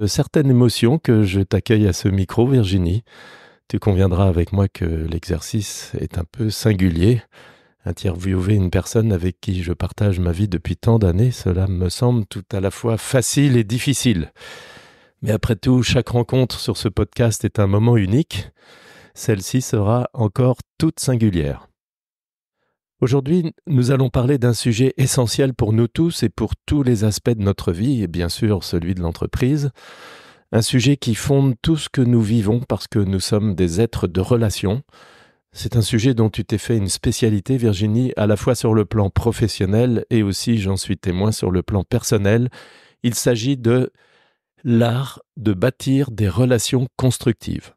Certaines émotions que je t'accueille à ce micro, Virginie. Tu conviendras avec moi que l'exercice est un peu singulier. Interviewer une personne avec qui je partage ma vie depuis tant d'années, cela me semble tout à la fois facile et difficile. Mais après tout, chaque rencontre sur ce podcast est un moment unique. Celle-ci sera encore toute singulière. Aujourd'hui, nous allons parler d'un sujet essentiel pour nous tous et pour tous les aspects de notre vie, et bien sûr celui de l'entreprise. Un sujet qui fonde tout ce que nous vivons parce que nous sommes des êtres de relation. C'est un sujet dont tu t'es fait une spécialité, Virginie, à la fois sur le plan professionnel et aussi, j'en suis témoin, sur le plan personnel. Il s'agit de l'art de bâtir des relations constructives.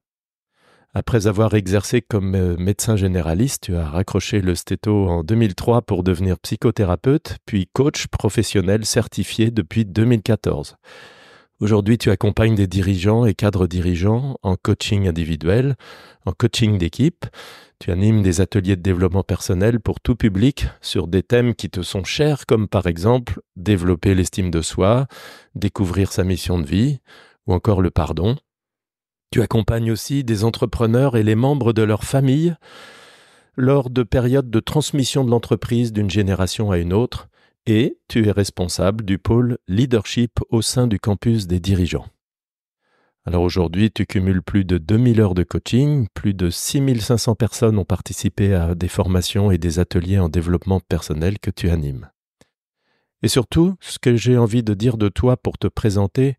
Après avoir exercé comme médecin généraliste, tu as raccroché le stéto en 2003 pour devenir psychothérapeute, puis coach professionnel certifié depuis 2014. Aujourd'hui, tu accompagnes des dirigeants et cadres dirigeants en coaching individuel, en coaching d'équipe. Tu animes des ateliers de développement personnel pour tout public sur des thèmes qui te sont chers, comme par exemple développer l'estime de soi, découvrir sa mission de vie, ou encore le pardon. Tu accompagnes aussi des entrepreneurs et les membres de leur famille lors de périodes de transmission de l'entreprise d'une génération à une autre, et tu es responsable du pôle leadership au sein du campus des dirigeants. Alors aujourd'hui, tu cumules plus de 2000 heures de coaching, plus de 6500 personnes ont participé à des formations et des ateliers en développement personnel que tu animes. Et surtout, ce que j'ai envie de dire de toi pour te présenter,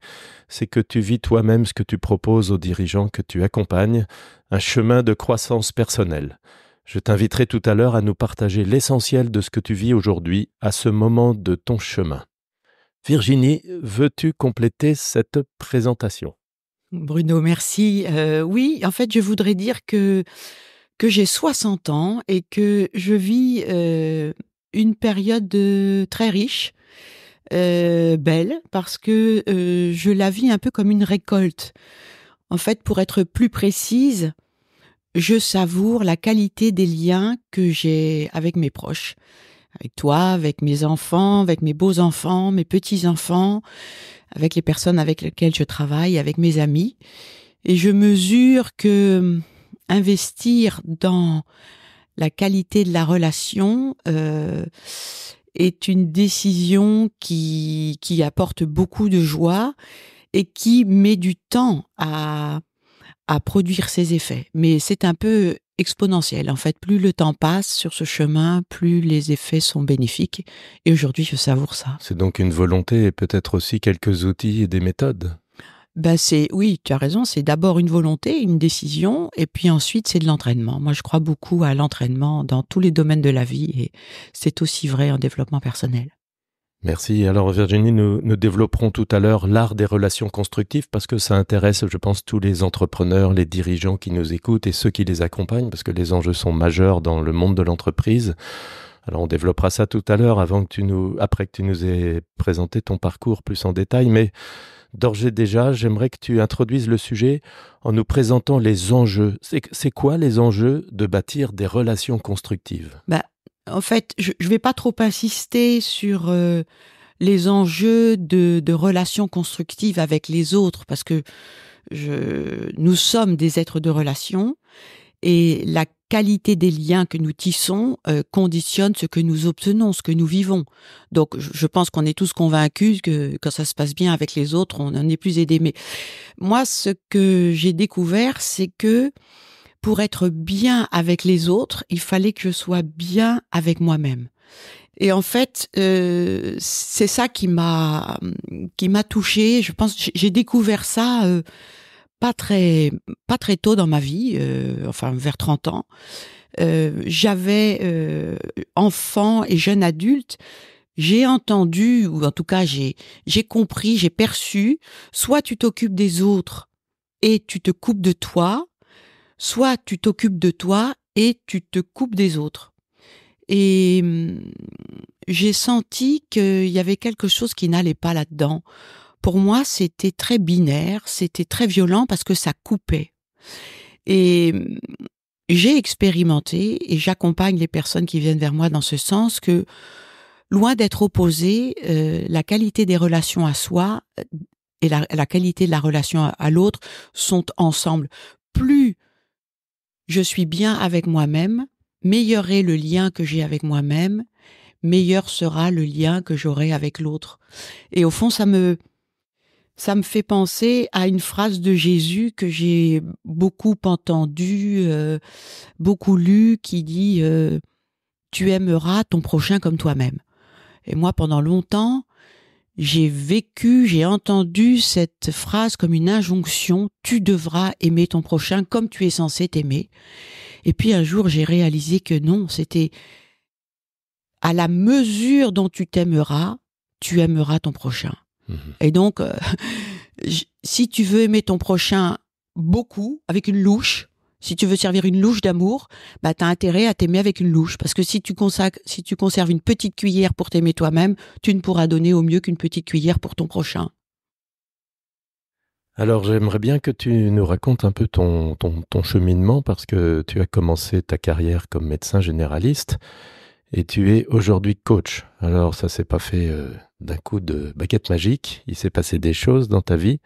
c'est que tu vis toi-même ce que tu proposes aux dirigeants que tu accompagnes, un chemin de croissance personnelle. Je t'inviterai tout à l'heure à nous partager l'essentiel de ce que tu vis aujourd'hui à ce moment de ton chemin. Virginie, veux-tu compléter cette présentation ? Bruno, merci. Oui, en fait, je voudrais dire que j'ai 60 ans et que je vis une période très riche, belle, parce que je la vis un peu comme une récolte. En fait, pour être plus précise, je savoure la qualité des liens que j'ai avec mes proches, avec toi, avec mes enfants, avec mes beaux-enfants, mes petits-enfants, avec les personnes avec lesquelles je travaille, avec mes amis. Et je mesure que investir dans la qualité de la relation est une décision qui apporte beaucoup de joie et qui met du temps à produire ses effets. Mais c'est un peu exponentiel. En fait, plus le temps passe sur ce chemin, plus les effets sont bénéfiques. Et aujourd'hui, je savoure ça. C'est donc une volonté et peut-être aussi quelques outils et des méthodes. Oui, tu as raison, c'est d'abord une volonté, une décision, et puis ensuite c'est de l'entraînement. Moi, je crois beaucoup à l'entraînement dans tous les domaines de la vie, et c'est aussi vrai en développement personnel. Merci. Alors Virginie, nous développerons tout à l'heure l'art des relations constructives parce que ça intéresse, je pense, tous les entrepreneurs, les dirigeants qui nous écoutent et ceux qui les accompagnent parce que les enjeux sont majeurs dans le monde de l'entreprise. Alors on développera ça tout à l'heure après que tu nous aies présenté ton parcours plus en détail, mais d'ores et déjà, j'aimerais que tu introduises le sujet en nous présentant les enjeux. C'est quoi les enjeux de bâtir des relations constructives ? En fait, je vais pas trop insister sur les enjeux de relations constructives avec les autres, parce que nous sommes des êtres de relation, et la qualité des liens que nous tissons conditionne ce que nous obtenons, ce que nous vivons. Donc, je pense qu'on est tous convaincus que quand ça se passe bien avec les autres, on en est plus aidé. Mais moi, ce que j'ai découvert, c'est que pour être bien avec les autres, il fallait que je sois bien avec moi-même. Et en fait, c'est ça qui m'a touchée. Je pense que j'ai découvert ça pas très tôt dans ma vie, vers 30 ans. J'avais enfant et jeune adulte, j'ai entendu, ou en tout cas j'ai compris, j'ai perçu, soit tu t'occupes des autres et tu te coupes de toi, soit tu t'occupes de toi et tu te coupes des autres. Et j'ai senti qu'il y avait quelque chose qui n'allait pas là-dedans. Pour moi, c'était très binaire, c'était très violent parce que ça coupait. Et j'ai expérimenté, et j'accompagne les personnes qui viennent vers moi dans ce sens, que loin d'être opposée, la qualité des relations à soi et la qualité de la relation à l'autre sont ensemble. Plus je suis bien avec moi-même, meilleur est le lien que j'ai avec moi-même, meilleur sera le lien que j'aurai avec l'autre. Et au fond, ça me fait penser à une phrase de Jésus que j'ai beaucoup entendue, beaucoup lue, qui dit tu aimeras ton prochain comme toi-même. Et moi, pendant longtemps, j'ai entendu cette phrase comme une injonction, tu devras aimer ton prochain comme tu es censé t'aimer. Et puis un jour, j'ai réalisé que non, c'était à la mesure dont tu aimeras ton prochain. Et donc, si tu veux aimer ton prochain beaucoup, avec une louche, si tu veux servir une louche d'amour, bah t'as intérêt à t'aimer avec une louche. Parce que si tu conserves une petite cuillère pour t'aimer toi-même, tu ne pourras donner au mieux qu'une petite cuillère pour ton prochain. Alors j'aimerais bien que tu nous racontes un peu ton cheminement, parce que tu as commencé ta carrière comme médecin généraliste et tu es aujourd'hui coach. Alors ça s'est pas fait d'un coup de baguette magique, il s'est passé des choses dans ta vie.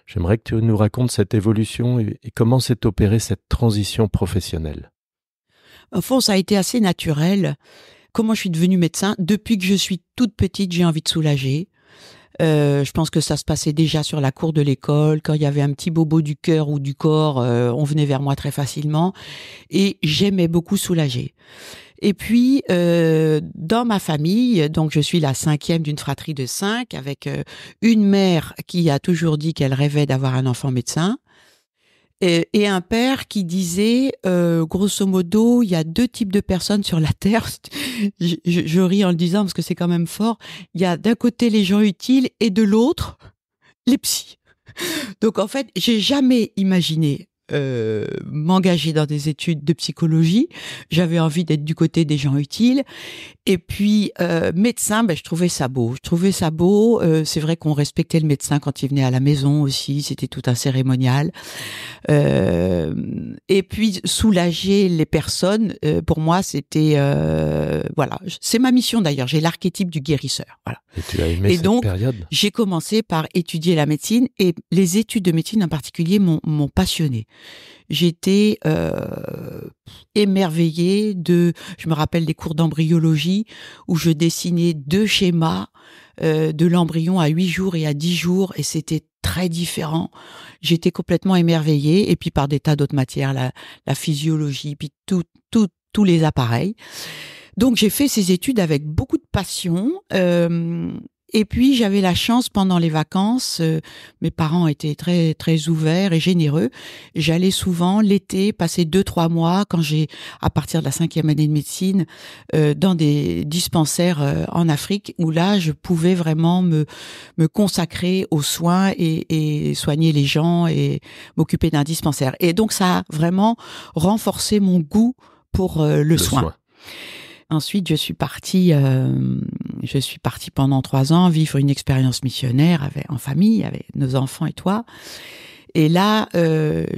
J'aimerais que tu nous racontes cette évolution et comment s'est opérée cette transition professionnelle. Au fond, ça a été assez naturel. Comment je suis devenue médecin? Depuis que je suis toute petite, j'ai envie de soulager. Je pense que ça se passait déjà sur la cour de l'école. Quand il y avait un petit bobo du cœur ou du corps, on venait vers moi très facilement. Et j'aimais beaucoup soulager. Et puis, dans ma famille, donc je suis la 5e d'une fratrie de 5, avec une mère qui a toujours dit qu'elle rêvait d'avoir un enfant médecin, et un père qui disait, grosso modo, il y a 2 types de personnes sur la Terre. Je ris en le disant parce que c'est quand même fort. Il y a d'un côté les gens utiles et de l'autre, les psys. Donc en fait, j'ai jamais imaginé m'engager dans des études de psychologie. J'avais envie d'être du côté des gens utiles. Et puis médecin, je trouvais ça beau. C'est vrai qu'on respectait le médecin quand il venait à la maison aussi. C'était tout un cérémonial. Et puis soulager les personnes, pour moi, c'était voilà. C'est ma mission d'ailleurs. J'ai l'archétype du guérisseur. Voilà. Et tu as aimé cette période? J'ai commencé par étudier la médecine, et les études de médecine en particulier m'ont passionnée. J'étais émerveillée je me rappelle des cours d'embryologie où je dessinais 2 schémas de l'embryon à 8 jours et à 10 jours, et c'était très différent. J'étais complètement émerveillée, et puis par des tas d'autres matières, la physiologie, puis tous les appareils. Donc j'ai fait ces études avec beaucoup de passion. Et puis j'avais la chance, pendant les vacances, mes parents étaient très très ouverts et généreux. J'allais souvent l'été passer 2-3 mois, à partir de la 5e année de médecine, dans des dispensaires en Afrique, où là je pouvais vraiment me consacrer aux soins et soigner les gens et m'occuper d'un dispensaire. Et donc ça a vraiment renforcé mon goût pour le soin. Ensuite, je suis partie pendant 3 ans vivre une expérience missionnaire en famille, avec nos enfants et toi. Et là,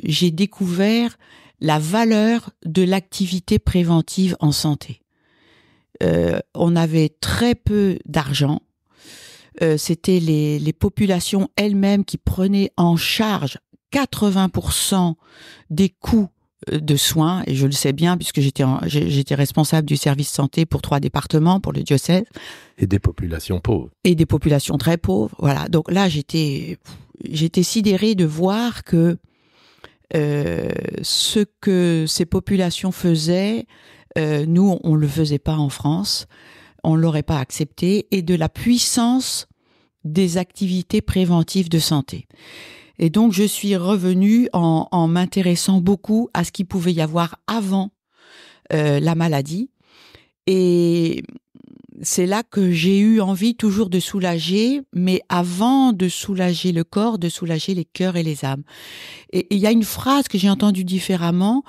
j'ai découvert la valeur de l'activité préventive en santé. On avait très peu d'argent. C'était les populations elles-mêmes qui prenaient en charge 80% des coûts de soins, et je le sais bien puisque j'étais responsable du service santé pour 3 départements, pour le diocèse. Et des populations pauvres. Et des populations très pauvres, voilà. Donc là, j'étais sidérée de voir que ce que ces populations faisaient, nous, on le faisait pas en France, on l'aurait pas accepté, et de la puissance des activités préventives de santé. Et donc, je suis revenue en m'intéressant beaucoup à ce qu'il pouvait y avoir avant la maladie. Et c'est là que j'ai eu envie toujours de soulager, mais avant de soulager le corps, de soulager les cœurs et les âmes. Et il y a une phrase que j'ai entendue différemment.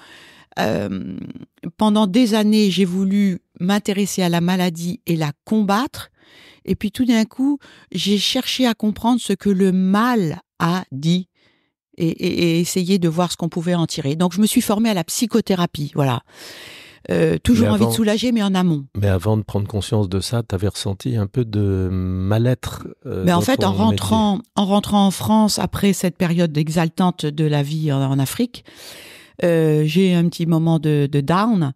Pendant des années, j'ai voulu m'intéresser à la maladie et la combattre. Et puis tout d'un coup, j'ai cherché à comprendre ce que le mal a dit et essayer de voir ce qu'on pouvait en tirer. Donc je me suis formée à la psychothérapie, voilà. Toujours envie de soulager, mais en amont. Mais avant de prendre conscience de ça, tu avais ressenti un peu de mal-être Mais en fait, en rentrant en France, après cette période exaltante de la vie en Afrique, j'ai eu un petit moment de down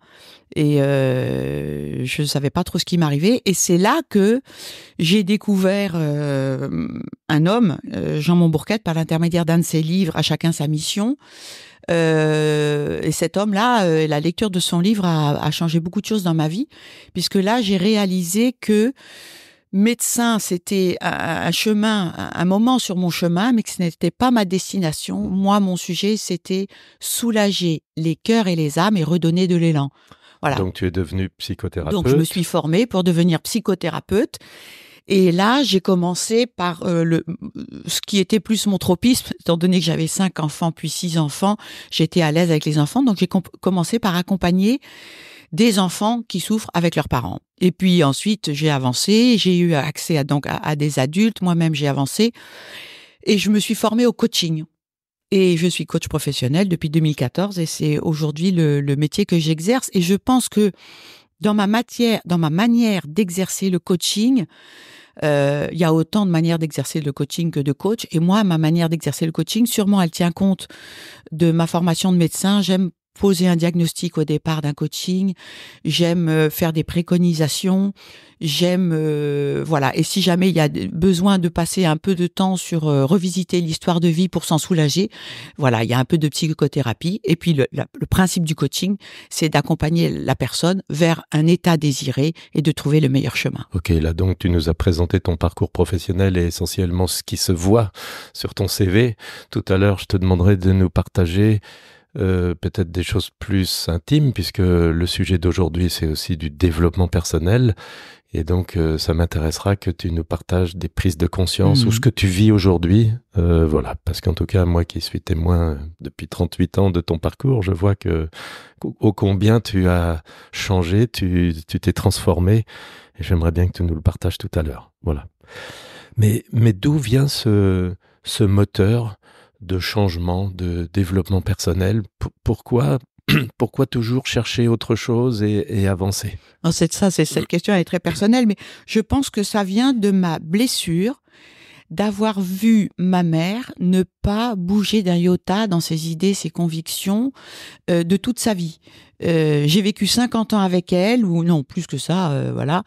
et je savais pas trop ce qui m'arrivait. Et c'est là que j'ai découvert un homme, Jean Montbourquette, par l'intermédiaire d'un de ses livres, À chacun sa mission. Et cet homme-là, la lecture de son livre a changé beaucoup de choses dans ma vie, puisque là, j'ai réalisé que médecin, c'était un chemin, un moment sur mon chemin, mais que ce n'était pas ma destination. Moi, mon sujet, c'était soulager les cœurs et les âmes et redonner de l'élan. Voilà. Donc, tu es devenue psychothérapeute. Donc, je me suis formée pour devenir psychothérapeute. Et là, j'ai commencé par ce qui était plus mon tropisme, étant donné que j'avais 5 enfants puis 6 enfants, j'étais à l'aise avec les enfants. Donc, j'ai commencé par accompagner des enfants qui souffrent avec leurs parents. Et puis ensuite, j'ai avancé, j'ai eu accès à des adultes, moi-même j'ai avancé, et je me suis formée au coaching. Et je suis coach professionnel depuis 2014, et c'est aujourd'hui le métier que j'exerce. Et je pense que dans ma manière d'exercer le coaching, il y a autant de manières d'exercer le coaching que de coach. Et moi, ma manière d'exercer le coaching, sûrement, elle tient compte de ma formation de médecin. J'aime poser un diagnostic au départ d'un coaching, j'aime faire des préconisations, j'aime voilà. Et si jamais il y a besoin de passer un peu de temps sur revisiter l'histoire de vie pour s'en soulager, voilà, il y a un peu de psychothérapie. Et puis le principe du coaching, c'est d'accompagner la personne vers un état désiré et de trouver le meilleur chemin. Ok, là donc tu nous as présenté ton parcours professionnel et essentiellement ce qui se voit sur ton CV. Tout à l'heure, je te demanderai de nous partager peut-être des choses plus intimes, puisque le sujet d'aujourd'hui, c'est aussi du développement personnel. Et donc, ça m'intéressera que tu nous partages des prises de conscience ou ce que tu vis aujourd'hui. Voilà, parce qu'en tout cas, moi qui suis témoin depuis 38 ans de ton parcours, je vois ô combien tu as changé, tu t'es transformé. Et j'aimerais bien que tu nous le partages tout à l'heure. Voilà. Mais d'où vient ce moteur de changement, de développement personnel? Pourquoi toujours chercher autre chose et avancer? Non, cette question est très personnelle, mais je pense que ça vient de ma blessure, d'avoir vu ma mère ne pas bouger d'un iota dans ses idées, ses convictions, de toute sa vie. J'ai vécu 50 ans avec elle, ou non, plus que ça, voilà.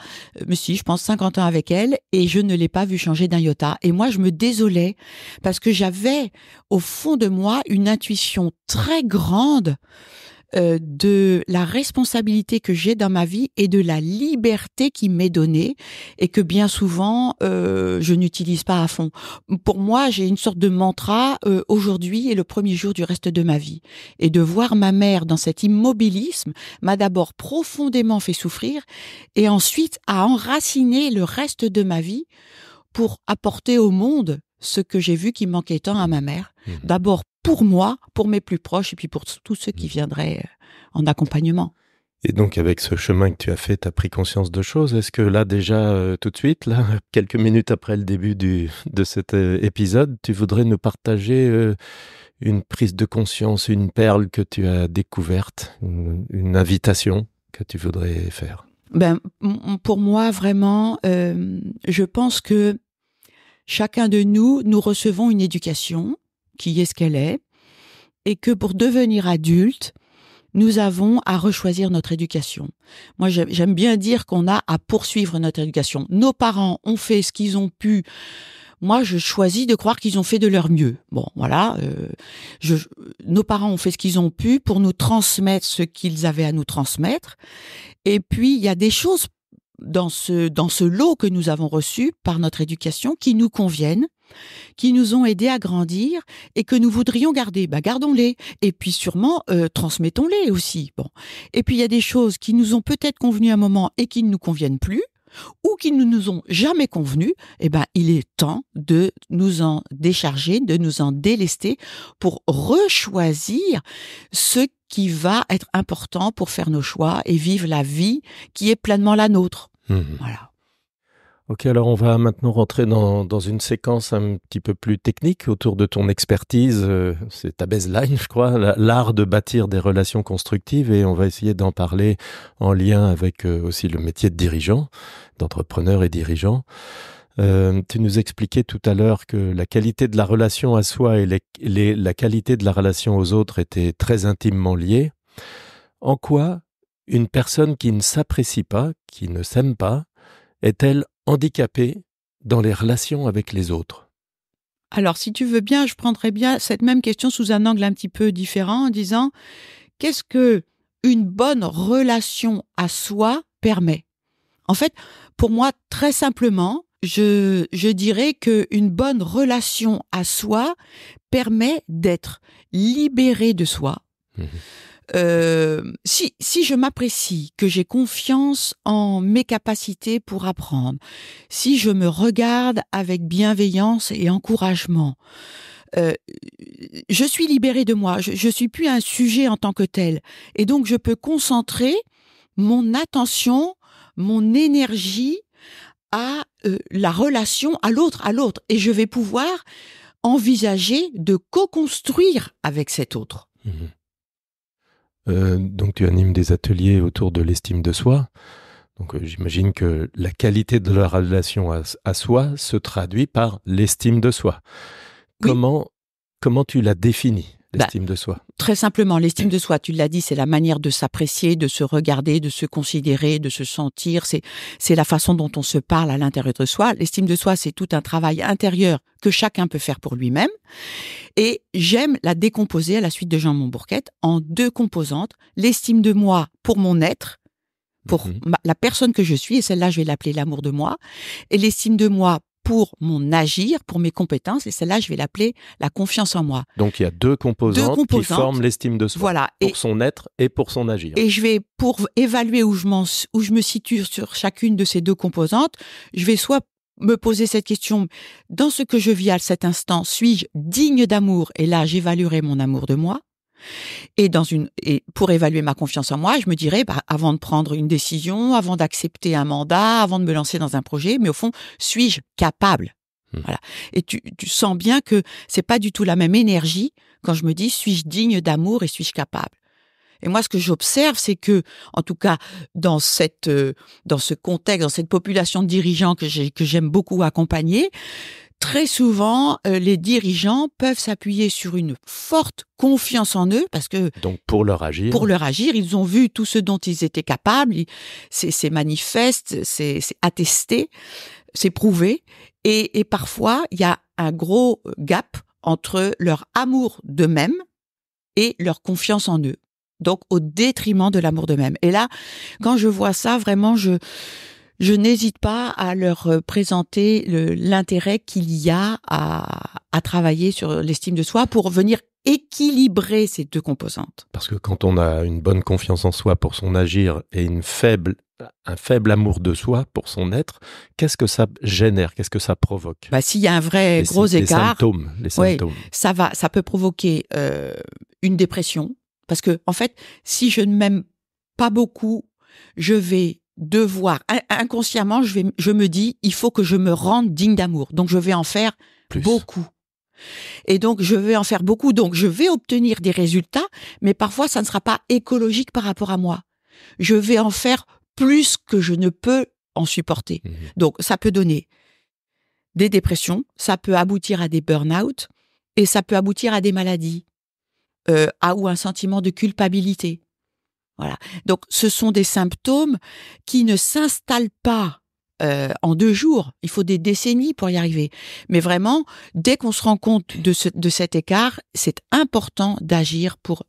Mais si, je pense 50 ans avec elle, et je ne l'ai pas vue changer d'un iota. Et moi, je me désolais, parce que j'avais, au fond de moi, une intuition très grande de la responsabilité que j'ai dans ma vie et de la liberté qui m'est donnée et que bien souvent je n'utilise pas à fond. Pour moi, j'ai une sorte de mantra, aujourd'hui est le premier jour du reste de ma vie. Et de voir ma mère dans cet immobilisme m'a d'abord profondément fait souffrir et ensuite a enraciné le reste de ma vie pour apporter au monde ce que j'ai vu qui manquait tant à ma mère. D'abord pour moi, pour mes plus proches et puis pour tous ceux qui viendraient en accompagnement. Et donc avec ce chemin que tu as fait, tu as pris conscience de choses. Est-ce que là déjà, tout de suite, là, quelques minutes après le début de cet épisode, tu voudrais nous partager une prise de conscience, une perle que tu as découverte, une invitation que tu voudrais faire? Pour moi, vraiment, je pense que chacun de nous recevons une éducation qui est ce qu'elle est, et que pour devenir adulte, nous avons à rechoisir notre éducation. Moi, j'aime bien dire qu'on a à poursuivre notre éducation. Nos parents ont fait ce qu'ils ont pu. Moi, je choisis de croire qu'ils ont fait de leur mieux. Bon, voilà. Nos parents ont fait ce qu'ils ont pu pour nous transmettre ce qu'ils avaient à nous transmettre. Et puis, il y a des choses dans ce lot que nous avons reçu par notre éducation qui nous conviennent, qui nous ont aidés à grandir et que nous voudrions garder. Gardons-les. Et puis sûrement, transmettons-les aussi. Bon. Et puis il y a des choses qui nous ont peut-être convenu un moment et qui ne nous conviennent plus, ou qui ne nous ont jamais convenu. Il est temps de nous en décharger, de nous en délester pour rechoisir ce qui va être important pour faire nos choix et vivre la vie qui est pleinement la nôtre. Voilà. Ok, alors on va maintenant rentrer dans une séquence un petit peu plus technique autour de ton expertise. C'est ta baseline, je crois, l'art de bâtir des relations constructives, et on va essayer d'en parler en lien avec aussi le métier de dirigeant, d'entrepreneur et dirigeant. Tu nous expliquais tout à l'heure que la qualité de la relation à soi et la qualité de la relation aux autres étaient très intimement liées. En quoi une personne qui ne s'apprécie pas, qui ne s'aime pas, est-elle handicapée dans les relations avec les autres? Alors, si tu veux bien, je prendrais bien cette même question sous un angle un petit peu différent en disant qu'est-ce que une bonne relation à soi permet? En fait, pour moi, très simplement, je dirais qu'une bonne relation à soi permet d'être libéré de soi. Mmh. Si je m'apprécie, que j'ai confiance en mes capacités pour apprendre, si je me regarde avec bienveillance et encouragement, je suis libérée de moi. Je suis plus un sujet en tant que tel, et donc je peux concentrer mon attention, mon énergie à la relation à l'autre, et je vais pouvoir envisager de co-construire avec cet autre. Mmh. Donc tu animes des ateliers autour de l'estime de soi. Donc j'imagine que la qualité de la relation à soi se traduit par l'estime de soi. Oui. Comment tu la définis, l'estime de soi? Très simplement, l'estime de soi, tu l'as dit, c'est la manière de s'apprécier, de se regarder, de se considérer, de se sentir. C'est la façon dont on se parle à l'intérieur de soi. L'estime de soi, c'est tout un travail intérieur que chacun peut faire pour lui-même. Et j'aime la décomposer à la suite de Jean Montbourquette en 2 composantes. L'estime de moi pour mon être, pour la personne que je suis, et celle-là, je vais l'appeler l'amour de moi. Et l'estime de moi pour mon agir, pour mes compétences, et celle-là, je vais l'appeler la confiance en moi. Donc il y a 2 composantes qui forment l'estime de soi, voilà, pour son être et pour son agir. Et je vais, pour évaluer où je me situe sur chacune de ces 2 composantes, je vais soit me poser cette question, dans ce que je vis à cet instant, suis-je digne d'amour? Et là, j'évaluerai mon amour de moi. Et pour évaluer ma confiance en moi, je me dirais, avant de prendre une décision, avant d'accepter un mandat, avant de me lancer dans un projet, mais au fond, suis-je capable? Voilà. Et tu sens bien que c'est pas du tout la même énergie quand je me dis, suis-je digne d'amour et suis-je capable? Et moi, ce que j'observe, c'est que, en tout cas, dans ce contexte, dans cette population de dirigeants que j'aime beaucoup accompagner, très souvent, les dirigeants peuvent s'appuyer sur une forte confiance en eux, parce que donc pour leur agir, ils ont vu tout ce dont ils étaient capables. C'est manifeste, c'est attesté, c'est prouvé. Et parfois, il y a un gros gap entre leur amour d'eux-mêmes et leur confiance en eux. Donc, au détriment de l'amour d'eux-mêmes. Et là, quand je vois ça, vraiment, je n'hésite pas à leur présenter l'intérêt qu'il y a à travailler sur l'estime de soi pour venir équilibrer ces 2 composantes. Parce que quand on a une bonne confiance en soi pour son agir et un faible amour de soi pour son être, qu'est-ce que ça génère? Qu'est-ce que ça provoque? S'il y a un vrai gros écart, les symptômes. Oui, ça peut provoquer une dépression. Parce que, en fait, si je ne m'aime pas beaucoup, je vais devoir, inconsciemment, je me dis, il faut que je me rende digne d'amour. Donc, je vais en faire beaucoup. Et donc, je vais en faire beaucoup. Donc, je vais obtenir des résultats, mais parfois, ça ne sera pas écologique par rapport à moi. Je vais en faire plus que je ne peux en supporter. Donc, ça peut donner des dépressions, ça peut aboutir à des burn-out, et ça peut aboutir à des maladies. Ou un sentiment de culpabilité. Voilà. Donc, ce sont des symptômes qui ne s'installent pas en 2 jours. Il faut des décennies pour y arriver. Mais vraiment, dès qu'on se rend compte de cet écart, c'est important d'agir pour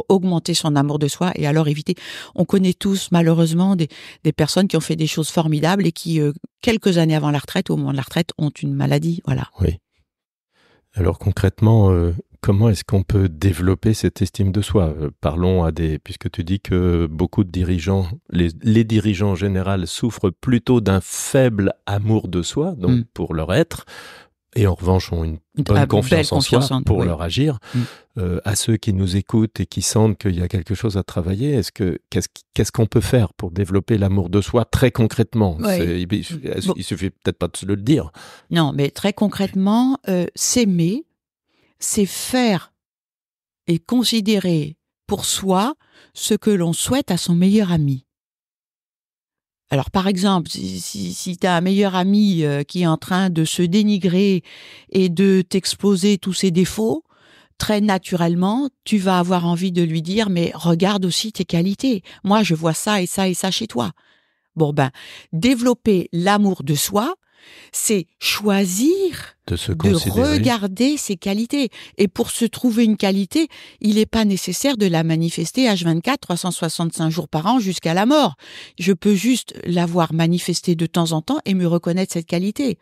augmenter son amour de soi et alors éviter. On connaît tous, malheureusement, des personnes qui ont fait des choses formidables et qui, quelques années avant la retraite, au moment de la retraite, ont une maladie. Voilà. Oui. Alors concrètement, comment est-ce qu'on peut développer cette estime de soi? Parlons puisque tu dis que beaucoup de dirigeants, les dirigeants en général souffrent plutôt d'un faible amour de soi, donc pour leur être, Et en revanche, ont une bonne confiance en soi pour oui. leur agir. À ceux qui nous écoutent et qui sentent qu'il y a quelque chose à travailler, qu'est-ce qu'on peut faire pour développer l'amour de soi très concrètement? Oui. Il suffit peut-être pas de le dire. Non, mais très concrètement, s'aimer, c'est faire et considérer pour soi ce que l'on souhaite à son meilleur ami. Alors, par exemple, si tu as un meilleur ami qui est en train de se dénigrer et de t'exposer tous ses défauts, très naturellement, tu vas avoir envie de lui dire « mais regarde aussi tes qualités. Moi, je vois ça et ça et ça chez toi. » Bon, développer l'amour de soi, c'est choisir de regarder ses qualités. Et pour se trouver une qualité, il n'est pas nécessaire de la manifester H24, 365 jours par an jusqu'à la mort. Je peux juste l'avoir manifestée de temps en temps et me reconnaître cette qualité.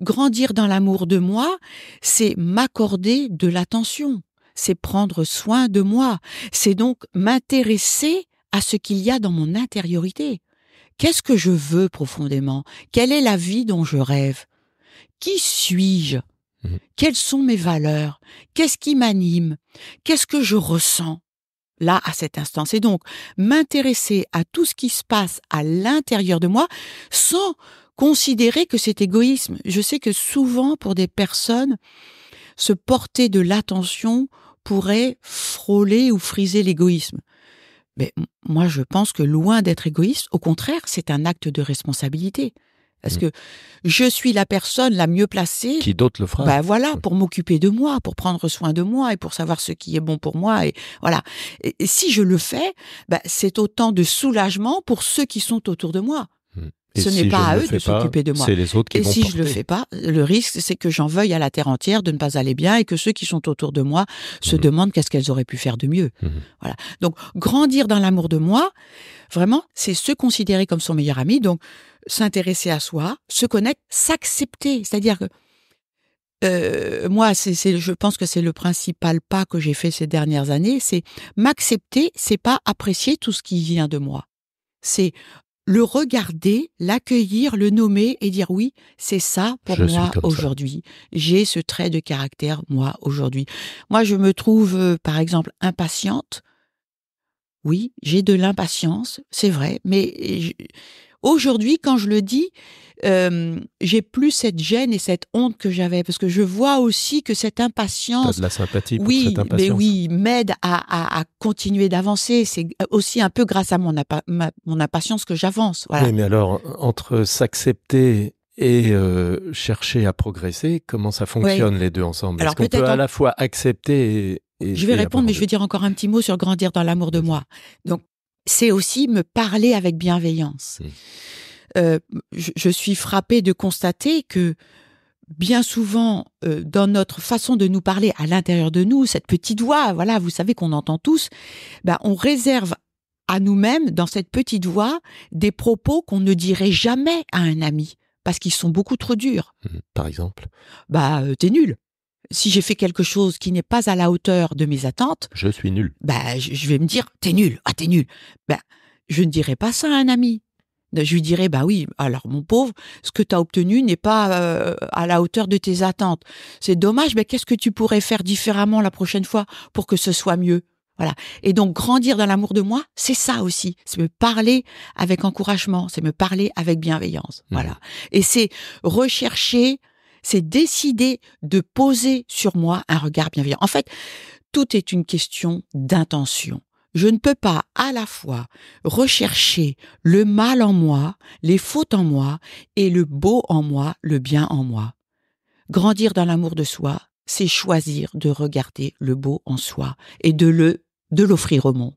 Grandir dans l'amour de moi, c'est m'accorder de l'attention. C'est prendre soin de moi. C'est donc m'intéresser à ce qu'il y a dans mon intériorité. Qu'est-ce que je veux profondément? Quelle est la vie dont je rêve? Qui suis-je? Quelles sont mes valeurs? Qu'est-ce qui m'anime? Qu'est-ce que je ressens là à cet instant? C'est donc m'intéresser à tout ce qui se passe à l'intérieur de moi sans considérer que c'est égoïsme. Je sais que souvent pour des personnes, se porter de l'attention pourrait frôler ou friser l'égoïsme. Mais moi, je pense que loin d'être égoïste, au contraire, c'est un acte de responsabilité. Parce que je suis la personne la mieux placée. Qui d'autre le fera? Pour m'occuper de moi, pour prendre soin de moi et pour savoir ce qui est bon pour moi. Et voilà. Et si je le fais, c'est autant de soulagement pour ceux qui sont autour de moi. Et ce n'est pas à eux de s'occuper de moi. C'est les autres qui vont porter. Et si je le fais pas, le risque, c'est que j'en veuille à la terre entière de ne pas aller bien et que ceux qui sont autour de moi se demandent qu'est-ce qu'elles auraient pu faire de mieux. Voilà. Donc, grandir dans l'amour de moi, vraiment, c'est se considérer comme son meilleur ami. Donc, s'intéresser à soi, se connaître, s'accepter. C'est-à-dire que moi, je pense que c'est le principal pas que j'ai fait ces dernières années. C'est m'accepter, c'est pas apprécier tout ce qui vient de moi. C'est le regarder, l'accueillir, le nommer et dire oui, c'est ça pour moi aujourd'hui. J'ai ce trait de caractère, moi, aujourd'hui. Moi, je me trouve, par exemple, impatiente. Oui, j'ai de l'impatience, c'est vrai, mais aujourd'hui, quand je le dis, j'ai plus cette gêne et cette honte que j'avais, parce que je vois aussi que cette impatience... T'as de la sympathie pour cette impatience. Mais oui, m'aide à continuer d'avancer. C'est aussi un peu grâce à mon impatience que j'avance. Voilà. Oui, mais alors, entre s'accepter et chercher à progresser, comment ça fonctionne les deux ensemble? Est-ce qu'on peut à la fois accepter et je vais répondre, mais je vais dire encore un petit mot sur grandir dans l'amour de moi. Donc, c'est aussi me parler avec bienveillance. Je suis frappée de constater que bien souvent, dans notre façon de nous parler à l'intérieur de nous, cette petite voix, voilà, vous savez qu'on entend tous, on réserve à nous-mêmes, dans cette petite voix, des propos qu'on ne dirait jamais à un ami, parce qu'ils sont beaucoup trop durs. Par exemple? T'es nul. Si j'ai fait quelque chose qui n'est pas à la hauteur de mes attentes... Je suis nul. Je vais me dire, t'es nul, t'es nul. Je ne dirais pas ça à un ami. Je lui dirais, oui, alors mon pauvre, ce que tu as obtenu n'est pas à la hauteur de tes attentes. C'est dommage, mais qu'est-ce que tu pourrais faire différemment la prochaine fois pour que ce soit mieux? Voilà. Et donc, grandir dans l'amour de moi, c'est ça aussi. C'est me parler avec encouragement, c'est me parler avec bienveillance. Voilà. Et c'est rechercher, c'est décider de poser sur moi un regard bienveillant. En fait, tout est une question d'intention. Je ne peux pas à la fois rechercher le mal en moi, les fautes en moi, et le beau en moi, le bien en moi. Grandir dans l'amour de soi, c'est choisir de regarder le beau en soi et de l'offrir au monde.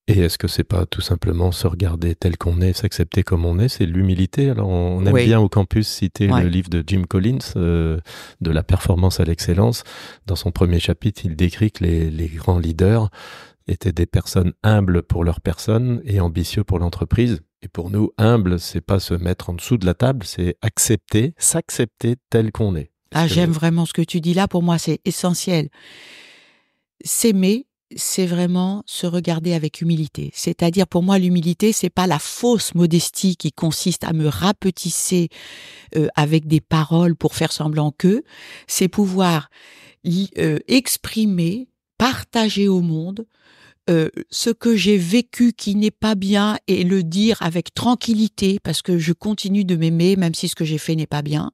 Et est-ce que c'est pas tout simplement se regarder tel qu'on est, s'accepter comme on est? C'est l'humilité. Alors on aime bien au campus citer le livre de Jim Collins, de la performance à l'excellence. Dans son premier chapitre, il décrit que les grands leaders étaient des personnes humbles pour leur personne et ambitieux pour l'entreprise. Et pour nous, humble, c'est pas se mettre en dessous de la table, c'est accepter, s'accepter tel qu'on est. J'aime vraiment ce que tu dis là. Pour moi, c'est essentiel. S'aimer, c'est vraiment se regarder avec humilité. C'est-à-dire, pour moi, l'humilité, c'est pas la fausse modestie qui consiste à me rapetisser avec des paroles pour faire semblant que. C'est pouvoir exprimer, partager au monde ce que j'ai vécu qui n'est pas bien et le dire avec tranquillité parce que je continue de m'aimer même si ce que j'ai fait n'est pas bien.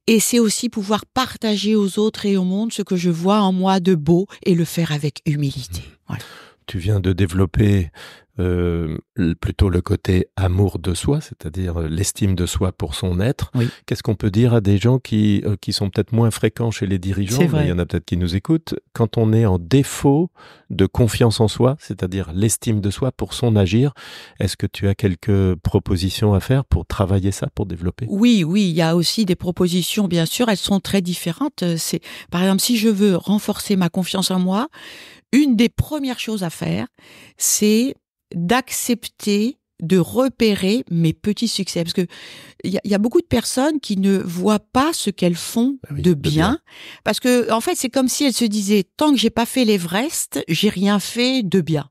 Et c'est aussi pouvoir partager aux autres et au monde ce que je vois en moi de beau et le faire avec humilité. Voilà. Tu viens de développer plutôt le côté amour de soi, c'est-à-dire l'estime de soi pour son être. Oui. Qu'est-ce qu'on peut dire à des gens qui sont peut-être moins fréquents chez les dirigeants, C'est vrai. mais il y en a peut-être qui nous écoutent, quand on est en défaut de confiance en soi, c'est-à-dire l'estime de soi pour son agir, est-ce que tu as quelques propositions à faire pour travailler ça, pour développer? Oui, il y a aussi des propositions, bien sûr, elles sont très différentes. C'est, par exemple, si je veux renforcer ma confiance en moi, une des premières choses à faire, c'est d'accepter de repérer mes petits succès. Parce que il y a beaucoup de personnes qui ne voient pas ce qu'elles font de bien. Parce que, en fait, c'est comme si elles se disaient, tant que j'ai pas fait l'Everest, j'ai rien fait de bien.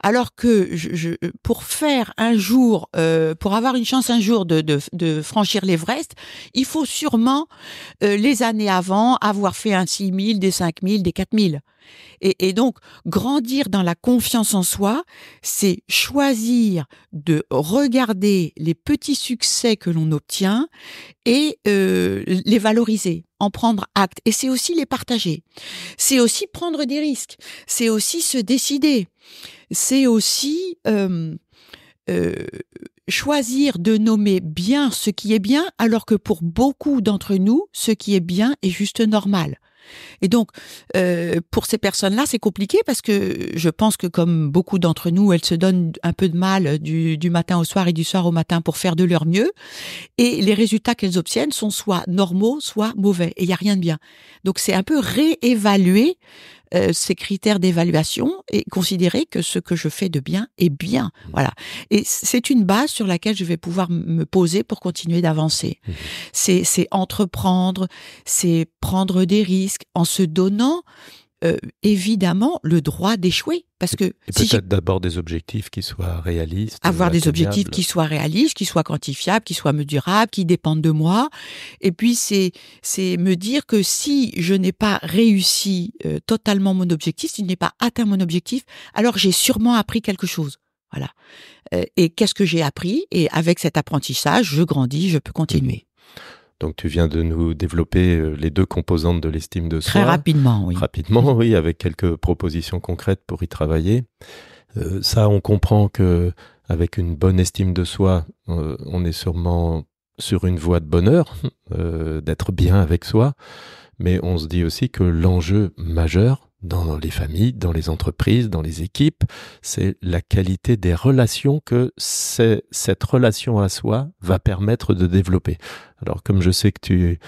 Alors que pour faire un jour, pour avoir une chance un jour de franchir l'Everest, il faut sûrement les années avant avoir fait un 6000, des 5000, des 4000. Et donc, grandir dans la confiance en soi, c'est choisir de regarder les petits succès que l'on obtient et les valoriser, en prendre acte. Et c'est aussi les partager. C'est aussi prendre des risques. C'est aussi se décider. C'est aussi choisir de nommer bien ce qui est bien, alors que pour beaucoup d'entre nous, ce qui est bien est juste normal. Et donc, pour ces personnes-là, c'est compliqué parce que je pense que comme beaucoup d'entre nous, elles se donnent un peu de mal du matin au soir et du soir au matin pour faire de leur mieux. Et les résultats qu'elles obtiennent sont soit normaux, soit mauvais. Et il n'y a rien de bien. Donc, c'est un peu réévaluer ces critères d'évaluation et considérer que ce que je fais de bien est bien. Voilà. Et c'est une base sur laquelle je vais pouvoir me poser pour continuer d'avancer. C'est entreprendre, c'est prendre des risques en se donnant évidemment le droit d'échouer. Parce que et peut-être d'abord des objectifs qui soient réalistes. Avoir des objectifs qui soient réalistes, qui soient quantifiables, qui soient mesurables, qui dépendent de moi. Et puis c'est me dire que si je n'ai pas réussi totalement mon objectif, si je n'ai pas atteint mon objectif, alors j'ai sûrement appris quelque chose. Voilà. Et qu'est-ce que j'ai appris? Et avec cet apprentissage, je grandis, je peux continuer. Donc tu viens de nous développer les deux composantes de l'estime de soi. Très rapidement, oui. Rapidement, oui, avec quelques propositions concrètes pour y travailler. Ça, on comprend que avec une bonne estime de soi, on est sûrement sur une voie de bonheur, d'être bien avec soi. Mais on se dit aussi que l'enjeu majeur dans les familles, dans les entreprises, dans les équipes, c'est la qualité des relations que cette relation à soi va permettre de développer. Alors, comme je sais que tu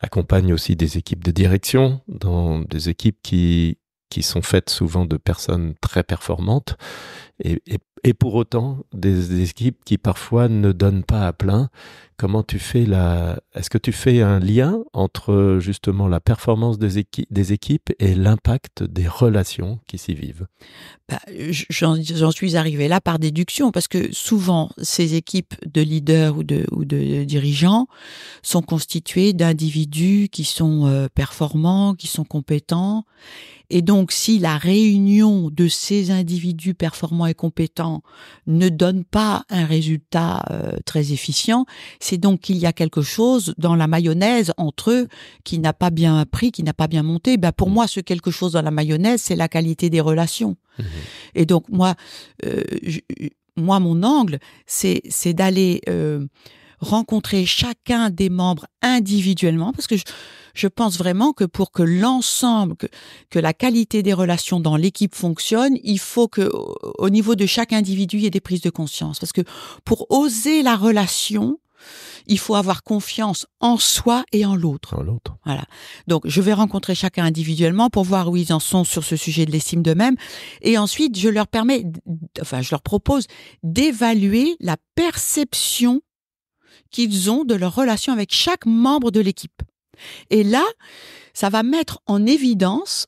accompagnes aussi des équipes de direction, dans des équipes qui sont faites souvent de personnes très performantes, et pour autant des équipes qui parfois ne donnent pas à plein. Comment tu fais est-ce que tu fais un lien entre justement la performance des équipes et l'impact des relations qui s'y vivent? J'en suis arrivée là par déduction, parce que souvent ces équipes de leaders ou de dirigeants sont constituées d'individus qui sont performants, qui sont compétents. Et donc, si la réunion de ces individus performants et compétents ne donne pas un résultat très efficient, c'est donc qu'il y a quelque chose dans la mayonnaise entre eux qui n'a pas bien pris, qui n'a pas bien monté. Pour moi, ce quelque chose dans la mayonnaise, c'est la qualité des relations. Et donc, moi, mon angle, c'est d'aller rencontrer chacun des membres individuellement, parce que je pense vraiment que pour que l'ensemble, que la qualité des relations dans l'équipe fonctionne, il faut que au niveau de chaque individu, il y ait des prises de conscience. Parce que pour oser la relation, il faut avoir confiance en soi et en l'autre. Voilà. Donc, je vais rencontrer chacun individuellement pour voir où ils en sont sur ce sujet de l'estime d'eux-mêmes. Et ensuite, je leur propose d'évaluer la perception qu'ils ont de leur relation avec chaque membre de l'équipe. Et là, ça va mettre en évidence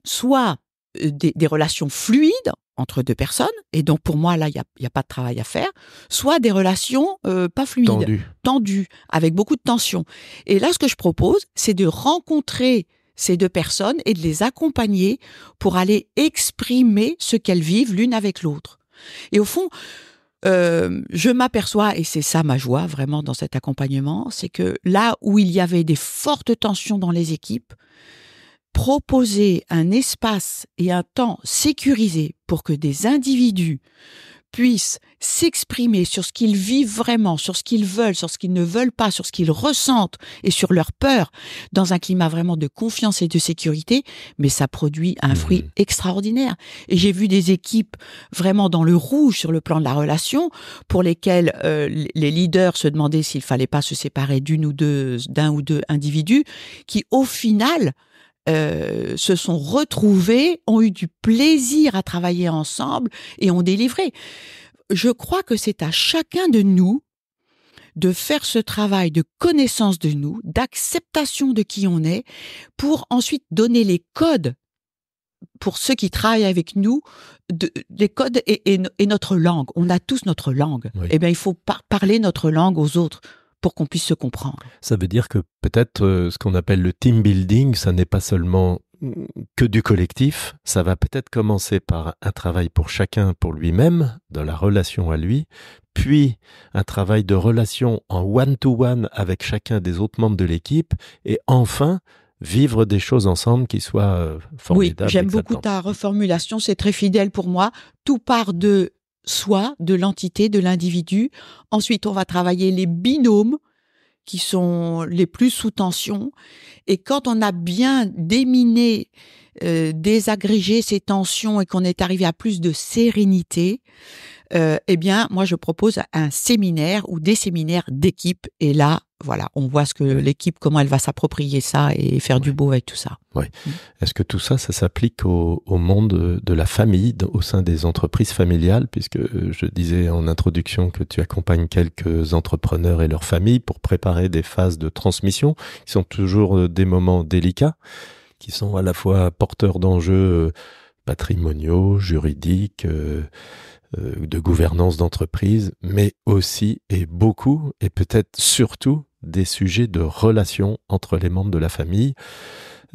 soit des relations fluides entre deux personnes, et donc pour moi, là, il y a pas de travail à faire, soit des relations pas fluides, tendues, avec beaucoup de tension. Et là, ce que je propose, c'est de rencontrer ces deux personnes et de les accompagner pour aller exprimer ce qu'elles vivent l'une avec l'autre. Et au fond, je m'aperçois, et c'est ça ma joie vraiment dans cet accompagnement, c'est que là où il y avait des fortes tensions dans les équipes, proposer un espace et un temps sécurisé pour que des individus puissent s'exprimer sur ce qu'ils vivent vraiment, sur ce qu'ils veulent, sur ce qu'ils ne veulent pas, sur ce qu'ils ressentent et sur leurs peurs, dans un climat vraiment de confiance et de sécurité, mais ça produit un fruit extraordinaire. Et j'ai vu des équipes vraiment dans le rouge sur le plan de la relation, pour lesquelles les leaders se demandaient s'il fallait pas se séparer d'un ou deux individus, qui au final se sont retrouvés, ont eu du plaisir à travailler ensemble et ont délivré. Je crois que c'est à chacun de nous de faire ce travail de connaissance de nous, d'acceptation de qui on est, pour ensuite donner les codes pour ceux qui travaillent avec nous, les codes et notre langue. On a tous notre langue. Oui. Eh bien, il faut parler notre langue aux autres pour qu'on puisse se comprendre. Ça veut dire que peut-être ce qu'on appelle le team building, ça n'est pas seulement que du collectif, ça va peut-être commencer par un travail pour chacun, pour lui-même, dans la relation à lui, puis un travail de relation en one-to-one avec chacun des autres membres de l'équipe, et enfin vivre des choses ensemble qui soient formidables. Oui, j'aime beaucoup ta reformulation, c'est très fidèle pour moi. Tout part de soi, de l'entité, de l'individu. Ensuite, on va travailler les binômes qui sont les plus sous tension. Et quand on a bien déminé, désagrégé ces tensions et qu'on est arrivé à plus de sérénité, eh bien, moi, je propose un séminaire ou des séminaires d'équipe. Et là, voilà, on voit l'équipe, comment elle va s'approprier ça et faire du beau avec tout ça. Oui. Est-ce que tout ça, ça s'applique au monde de la famille, au sein des entreprises familiales, puisque je disais en introduction que tu accompagnes quelques entrepreneurs et leurs familles pour préparer des phases de transmission, qui sont toujours des moments délicats, qui sont à la fois porteurs d'enjeux patrimoniaux, juridiques, de gouvernance d'entreprise, mais aussi et beaucoup, et peut-être surtout, des sujets de relations entre les membres de la famille.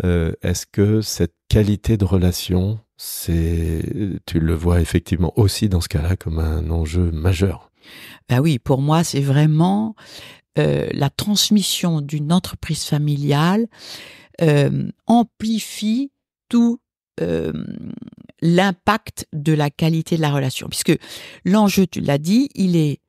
Est-ce que cette qualité de relation, tu le vois effectivement aussi dans ce cas-là comme un enjeu majeur? Ben oui, pour moi, c'est vraiment la transmission d'une entreprise familiale amplifie tout l'impact de la qualité de la relation. Puisque l'enjeu, tu l'as dit, il est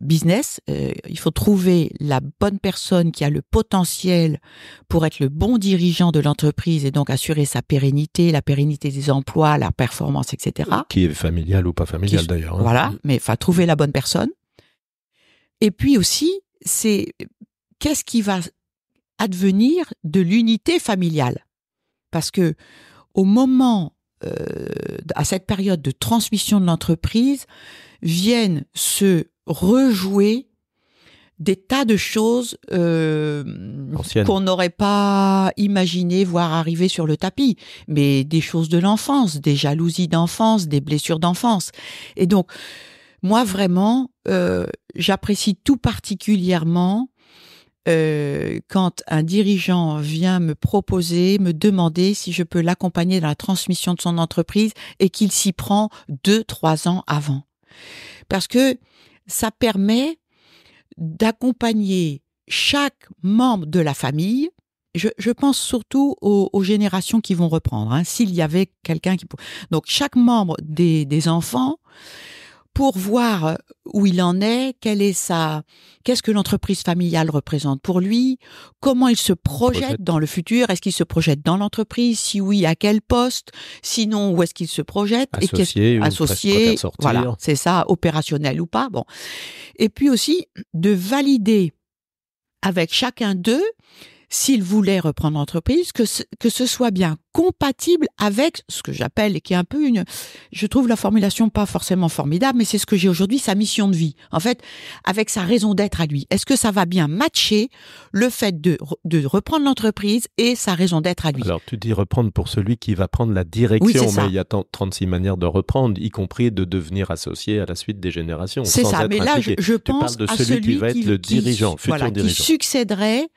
business. Il faut trouver la bonne personne qui a le potentiel pour être le bon dirigeant de l'entreprise et donc assurer sa pérennité, la pérennité des emplois, la performance, etc. Qui est familial ou pas familial d'ailleurs. Hein. Voilà, mais enfin trouver la bonne personne. Et puis aussi, c'est qu'est-ce qui va advenir de l'unité familiale. Parce que au moment, à cette période de transmission de l'entreprise, viennent se rejouer des tas de choses qu'on n'aurait pas imaginé voir arriver sur le tapis, mais des choses de l'enfance, des jalousies d'enfance, des blessures d'enfance. Et donc, moi vraiment, j'apprécie tout particulièrement quand un dirigeant vient me proposer, me demander si je peux l'accompagner dans la transmission de son entreprise et qu'il s'y prend 2-3 ans avant. Parce que ça permet d'accompagner chaque membre de la famille. Je pense surtout aux générations qui vont reprendre. Hein, s'il y avait quelqu'un qui... Donc, chaque membre des enfants, pour voir où il en est, qu'est-ce que l'entreprise familiale représente pour lui, comment il se projette dans le futur, est-ce qu'il se projette dans l'entreprise, si oui, à quel poste, sinon où est-ce qu'il se projette, associé, voilà, c'est ça, opérationnel ou pas, bon. Et puis aussi de valider avec chacun d'eux s'il voulait reprendre l'entreprise, que ce soit bien compatible avec ce que j'appelle, et qui est un peu je trouve la formulation pas forcément formidable, mais c'est ce que j'ai aujourd'hui, sa mission de vie. En fait, avec sa raison d'être à lui. Est-ce que ça va bien matcher le fait de reprendre l'entreprise et sa raison d'être à lui? Alors, tu dis reprendre pour celui qui va prendre la direction, oui, c'est ça. Mais il y a 36 manières de reprendre, y compris de devenir associé à la suite des générations. C'est ça, mais là, je pense de à celui qui va être le dirigeant, futur dirigeant. Qui succéderait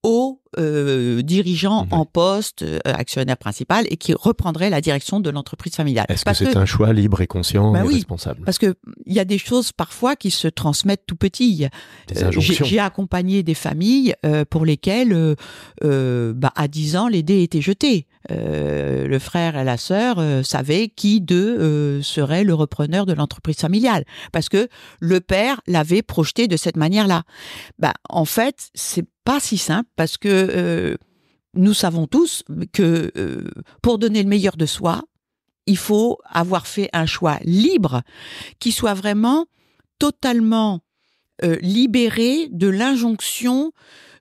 au dirigeant en poste, actionnaire principal, et qui reprendrait la direction de l'entreprise familiale. Est-ce que c'est un choix libre et conscient et oui, responsable? Parce que il y a des choses parfois qui se transmettent tout petit. Des injonctions. J'ai accompagné des familles pour lesquelles, à 10 ans, les dés étaient jetés. Le frère et la sœur savaient qui d'eux serait le repreneur de l'entreprise familiale, parce que le père l'avait projeté de cette manière-là. En fait, c'est pas si simple, parce que nous savons tous que pour donner le meilleur de soi, il faut avoir fait un choix libre qui soit vraiment totalement libéré de l'injonction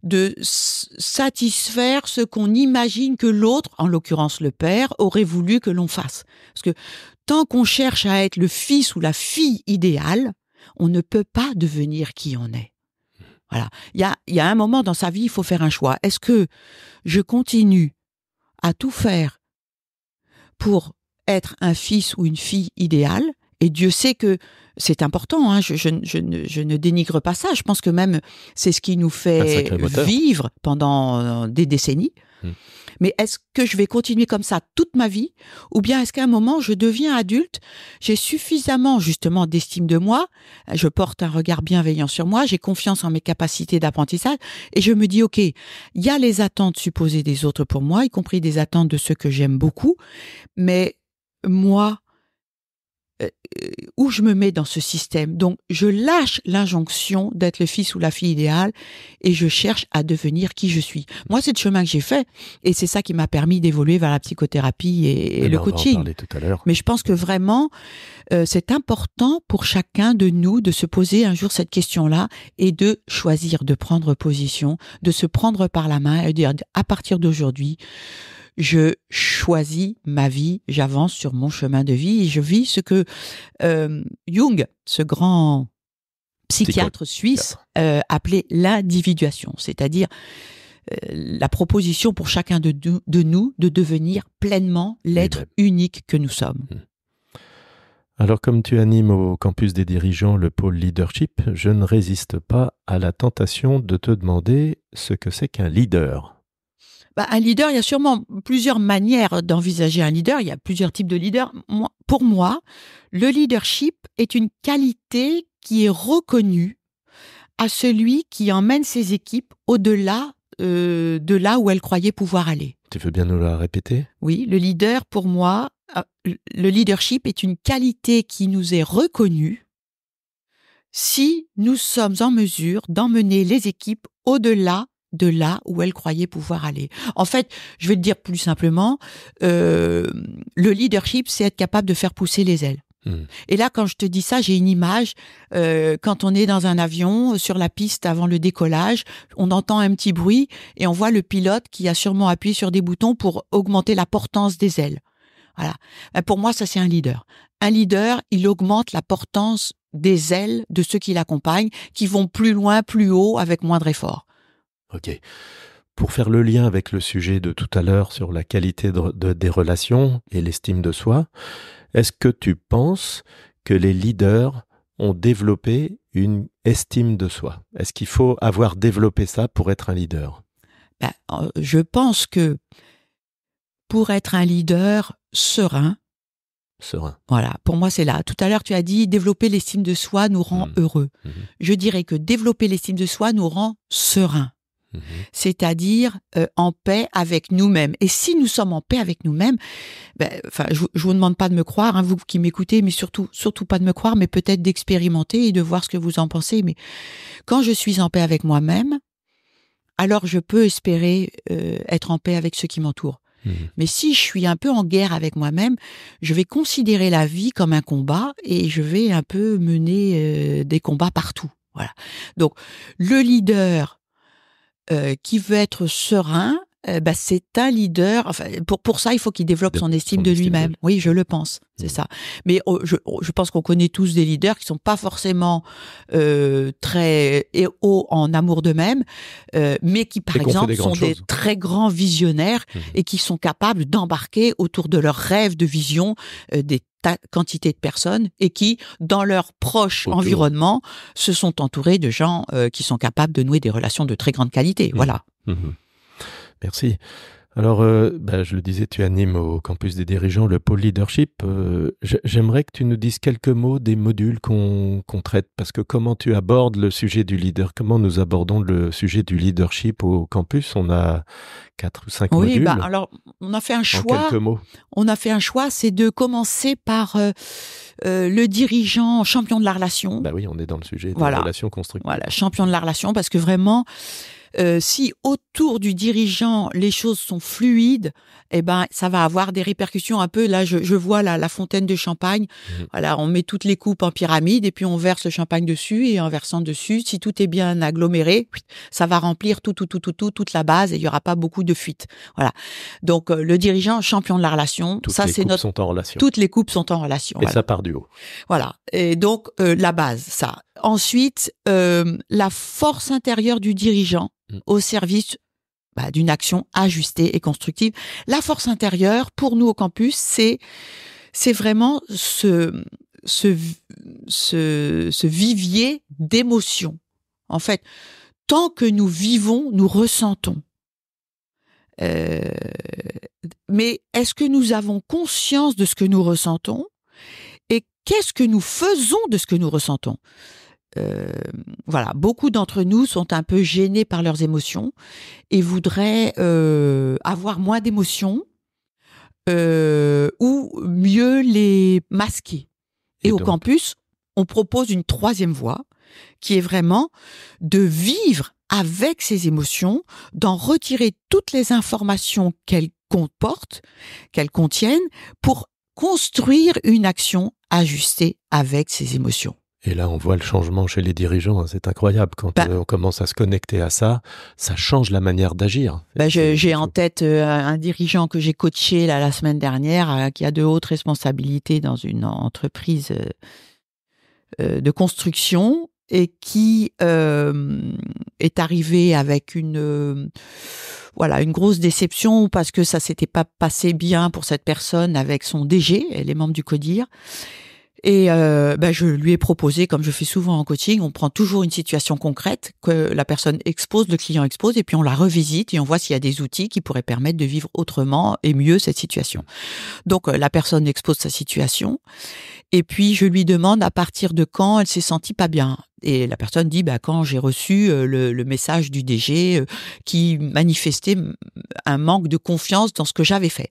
de satisfaire ce qu'on imagine que l'autre, en l'occurrence le père, aurait voulu que l'on fasse. Parce que tant qu'on cherche à être le fils ou la fille idéale, on ne peut pas devenir qui on est. Voilà. Il y a un moment dans sa vie, il faut faire un choix. Est-ce que je continue à tout faire pour être un fils ou une fille idéale? Et Dieu sait que c'est important, hein. Je ne dénigre pas ça. Je pense que même c'est ce qui nous fait vivre pendant des décennies. Mais est-ce que je vais continuer comme ça toute ma vie? Ou bien est-ce qu'à un moment, je deviens adulte, j'ai suffisamment justement d'estime de moi, je porte un regard bienveillant sur moi, j'ai confiance en mes capacités d'apprentissage, et je me dis, ok, il y a les attentes supposées des autres pour moi, y compris des attentes de ceux que j'aime beaucoup, mais moi, où je me mets dans ce système. Donc, je lâche l'injonction d'être le fils ou la fille idéale et je cherche à devenir qui je suis. Moi, c'est le chemin que j'ai fait et c'est ça qui m'a permis d'évoluer vers la psychothérapie et le coaching. On va en parler tout à l'heure. Mais je pense que vraiment, c'est important pour chacun de nous de se poser un jour cette question-là et de choisir de prendre position, de se prendre par la main et de dire à partir d'aujourd'hui, je choisis ma vie, j'avance sur mon chemin de vie et je vis ce que Jung, ce grand psychiatre suisse, appelait l'individuation, c'est-à-dire la proposition pour chacun de nous de devenir pleinement l'être unique que nous sommes. Alors, comme tu animes au campus des dirigeants le pôle leadership, je ne résiste pas à la tentation de te demander ce que c'est qu'un leader. Un leader, il y a sûrement plusieurs manières d'envisager un leader. Il y a plusieurs types de leaders. Pour moi, le leadership est une qualité qui est reconnue à celui qui emmène ses équipes au-delà de là où elles croyaient pouvoir aller. Tu veux bien nous la répéter? Oui, le leader, pour moi, le leadership est une qualité qui nous est reconnue si nous sommes en mesure d'emmener les équipes au-delà de là où elles croyaient pouvoir aller. En fait, je vais le dire plus simplement, le leadership, c'est être capable de faire pousser les ailes. Et là, quand je te dis ça, j'ai une image, quand on est dans un avion, sur la piste avant le décollage, on entend un petit bruit et on voit le pilote qui a sûrement appuyé sur des boutons pour augmenter la portance des ailes. Voilà. Pour moi, ça, c'est un leader. Un leader, il augmente la portance des ailes de ceux qui l'accompagnent, qui vont plus loin, plus haut, avec moindre effort. Ok. Pour faire le lien avec le sujet de tout à l'heure sur la qualité des relations et l'estime de soi, est-ce que tu penses que les leaders ont développé une estime de soi? Est-ce qu'il faut avoir développé ça pour être un leader? Je pense que pour être un leader serein, voilà, pour moi c'est là. Tout à l'heure tu as dit développer l'estime de soi nous rend heureux. Je dirais que développer l'estime de soi nous rend serein. C'est-à-dire en paix avec nous-mêmes. Et si nous sommes en paix avec nous-mêmes, je vous demande pas de me croire, hein, vous qui m'écoutez, mais surtout pas de me croire, mais peut-être d'expérimenter et de voir ce que vous en pensez. Mais quand je suis en paix avec moi-même, alors je peux espérer être en paix avec ceux qui m'entourent. Mais si je suis un peu en guerre avec moi-même, je vais considérer la vie comme un combat et je vais un peu mener des combats partout. Voilà. Donc, le leader qui veut être serein, c'est un leader. Enfin, pour ça, il faut qu'il développe son estime de lui-même. Oui, je le pense, c'est ça. Mais je pense qu'on connaît tous des leaders qui sont pas forcément très hauts en amour d'eux-mêmes, mais qui, par exemple, sont des très grands visionnaires et qui sont capables d'embarquer autour de leurs rêves, de vision, des quantité de personnes et qui, dans leur proche environnement, se sont entourés de gens qui sont capables de nouer des relations de très grande qualité. Voilà. Merci. Alors, je le disais, tu animes au campus des dirigeants le pôle leadership. J'aimerais que tu nous dises quelques mots des modules qu'on traite, parce que comment tu abordes le sujet du leader? Comment nous abordons le sujet du leadership au campus? On a 4 ou 5 modules. Oui, alors, on a fait un choix. En quelques mots. On a fait un choix, c'est de commencer par le dirigeant champion de la relation. Oui, on est dans le sujet de la relation constructive. Voilà, champion de la relation, parce que vraiment, si autour du dirigeant les choses sont fluides, ça va avoir des répercussions un peu. Là, je vois la fontaine de champagne. Voilà, on met toutes les coupes en pyramide et puis on verse le champagne dessus, et en versant dessus, si tout est bien aggloméré, ça va remplir toute la base et il y aura pas beaucoup de fuite. Voilà. Donc le dirigeant champion de la relation, toutes les coupes sont en relation. Toutes les coupes sont en relation. Et ça part du haut. Voilà. Et donc la base, ça. Ensuite, la force intérieure du dirigeant au service d'une action ajustée et constructive. La force intérieure, pour nous au campus, c'est vraiment ce vivier d'émotions. En fait, tant que nous vivons, nous ressentons. Mais est-ce que nous avons conscience de ce que nous ressentons? Et qu'est-ce que nous faisons de ce que nous ressentons? Voilà, beaucoup d'entre nous sont un peu gênés par leurs émotions et voudraient avoir moins d'émotions ou mieux les masquer. Et au campus, on propose une troisième voie qui est vraiment de vivre avec ces émotions, d'en retirer toutes les informations qu'elles comportent, qu'elles contiennent, pour construire une action ajustée avec ces émotions. Et là, on voit le changement chez les dirigeants. C'est incroyable. Quand on commence à se connecter à ça, ça change la manière d'agir. J'ai en tête un dirigeant que j'ai coaché la semaine dernière, qui a de hautes responsabilités dans une entreprise de construction et qui est arrivé avec une grosse déception parce que ça s'était pas passé bien pour cette personne avec son DG, elle est membre du CODIR. Et je lui ai proposé, comme je fais souvent en coaching, on prend toujours une situation concrète que la personne expose, le client expose, et puis on la revisite et on voit s'il y a des outils qui pourraient permettre de vivre autrement et mieux cette situation. Donc la personne expose sa situation, et puis je lui demande à partir de quand elle s'est sentie pas bien. Et la personne dit quand j'ai reçu le message du DG qui manifestait un manque de confiance dans ce que j'avais fait.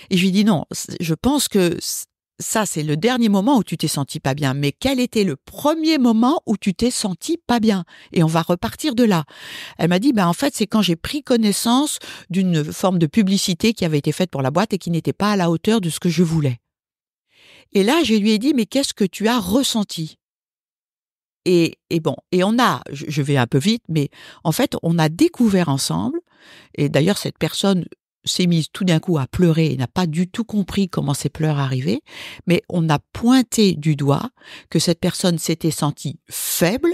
Et je lui dis non, je pense que ça, c'est le dernier moment où tu t'es senti pas bien. Mais quel était le premier moment où tu t'es senti pas bien? Et on va repartir de là. Elle m'a dit, en fait, c'est quand j'ai pris connaissance d'une forme de publicité qui avait été faite pour la boîte et qui n'était pas à la hauteur de ce que je voulais. Et là, je lui ai dit, mais qu'est-ce que tu as ressenti? Et on a, je vais un peu vite, mais en fait, on a découvert ensemble, et d'ailleurs, cette personne s'est mise tout d'un coup à pleurer et n'a pas du tout compris comment ces pleurs arrivaient, mais on a pointé du doigt que cette personne s'était sentie faible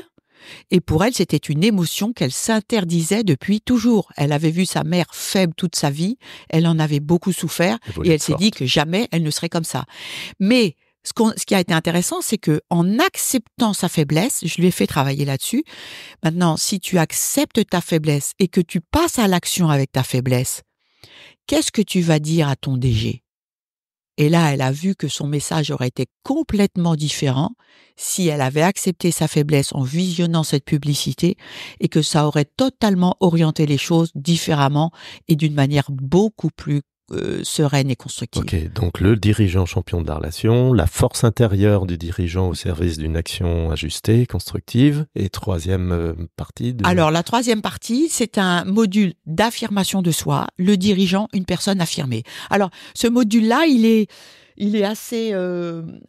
et pour elle, c'était une émotion qu'elle s'interdisait depuis toujours. Elle avait vu sa mère faible toute sa vie, elle en avait beaucoup souffert et elle s'est dit que jamais elle ne serait comme ça. Mais ce qui a été intéressant, c'est que en acceptant sa faiblesse, je lui ai fait travailler là-dessus. Maintenant, si tu acceptes ta faiblesse et que tu passes à l'action avec ta faiblesse, qu'est-ce que tu vas dire à ton DG? Et là, elle a vu que son message aurait été complètement différent si elle avait accepté sa faiblesse en visionnant cette publicité et que ça aurait totalement orienté les choses différemment et d'une manière beaucoup plus sereine et constructive. Ok, donc le dirigeant champion de la relation, la force intérieure du dirigeant au service d'une action ajustée, constructive, et troisième partie Alors, la troisième partie, c'est un module d'affirmation de soi, le dirigeant, une personne affirmée. Alors, ce module-là, il est il est assez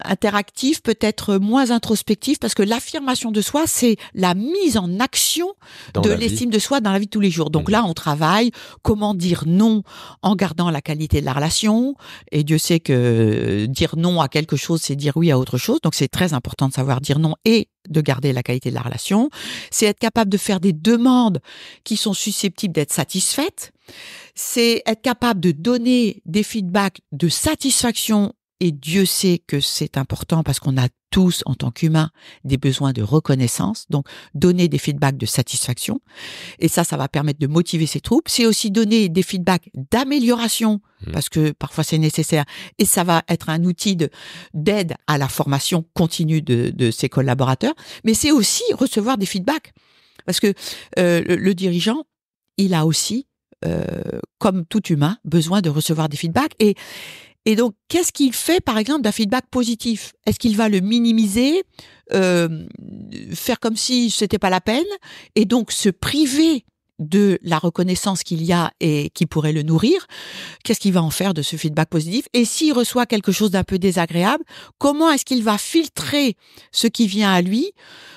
interactif, peut-être moins introspectif, parce que l'affirmation de soi, c'est la mise en action de l'estime de soi dans la vie de tous les jours. Donc là, on travaille comment dire non en gardant la qualité de la relation. Et Dieu sait que dire non à quelque chose, c'est dire oui à autre chose. Donc c'est très important de savoir dire non et de garder la qualité de la relation. C'est être capable de faire des demandes qui sont susceptibles d'être satisfaites. C'est être capable de donner des feedbacks de satisfaction, et Dieu sait que c'est important parce qu'on a tous, en tant qu'humains, des besoins de reconnaissance, donc donner des feedbacks de satisfaction, et ça va permettre de motiver ses troupes. C'est aussi donner des feedbacks d'amélioration, parce que parfois c'est nécessaire, et ça va être un outil d'aide à la formation continue de ses collaborateurs, mais c'est aussi recevoir des feedbacks, parce que le dirigeant, il a aussi comme tout humain, besoin de recevoir des feedbacks. Et donc, qu'est-ce qu'il fait, par exemple, d'un feedback positif? Est-ce qu'il va le minimiser, faire comme si c'était pas la peine, et donc se priver de la reconnaissance qu'il y a et qui pourrait le nourrir? Qu'est-ce qu'il va en faire de ce feedback positif? Et s'il reçoit quelque chose d'un peu désagréable, comment est-ce qu'il va filtrer ce qui vient à lui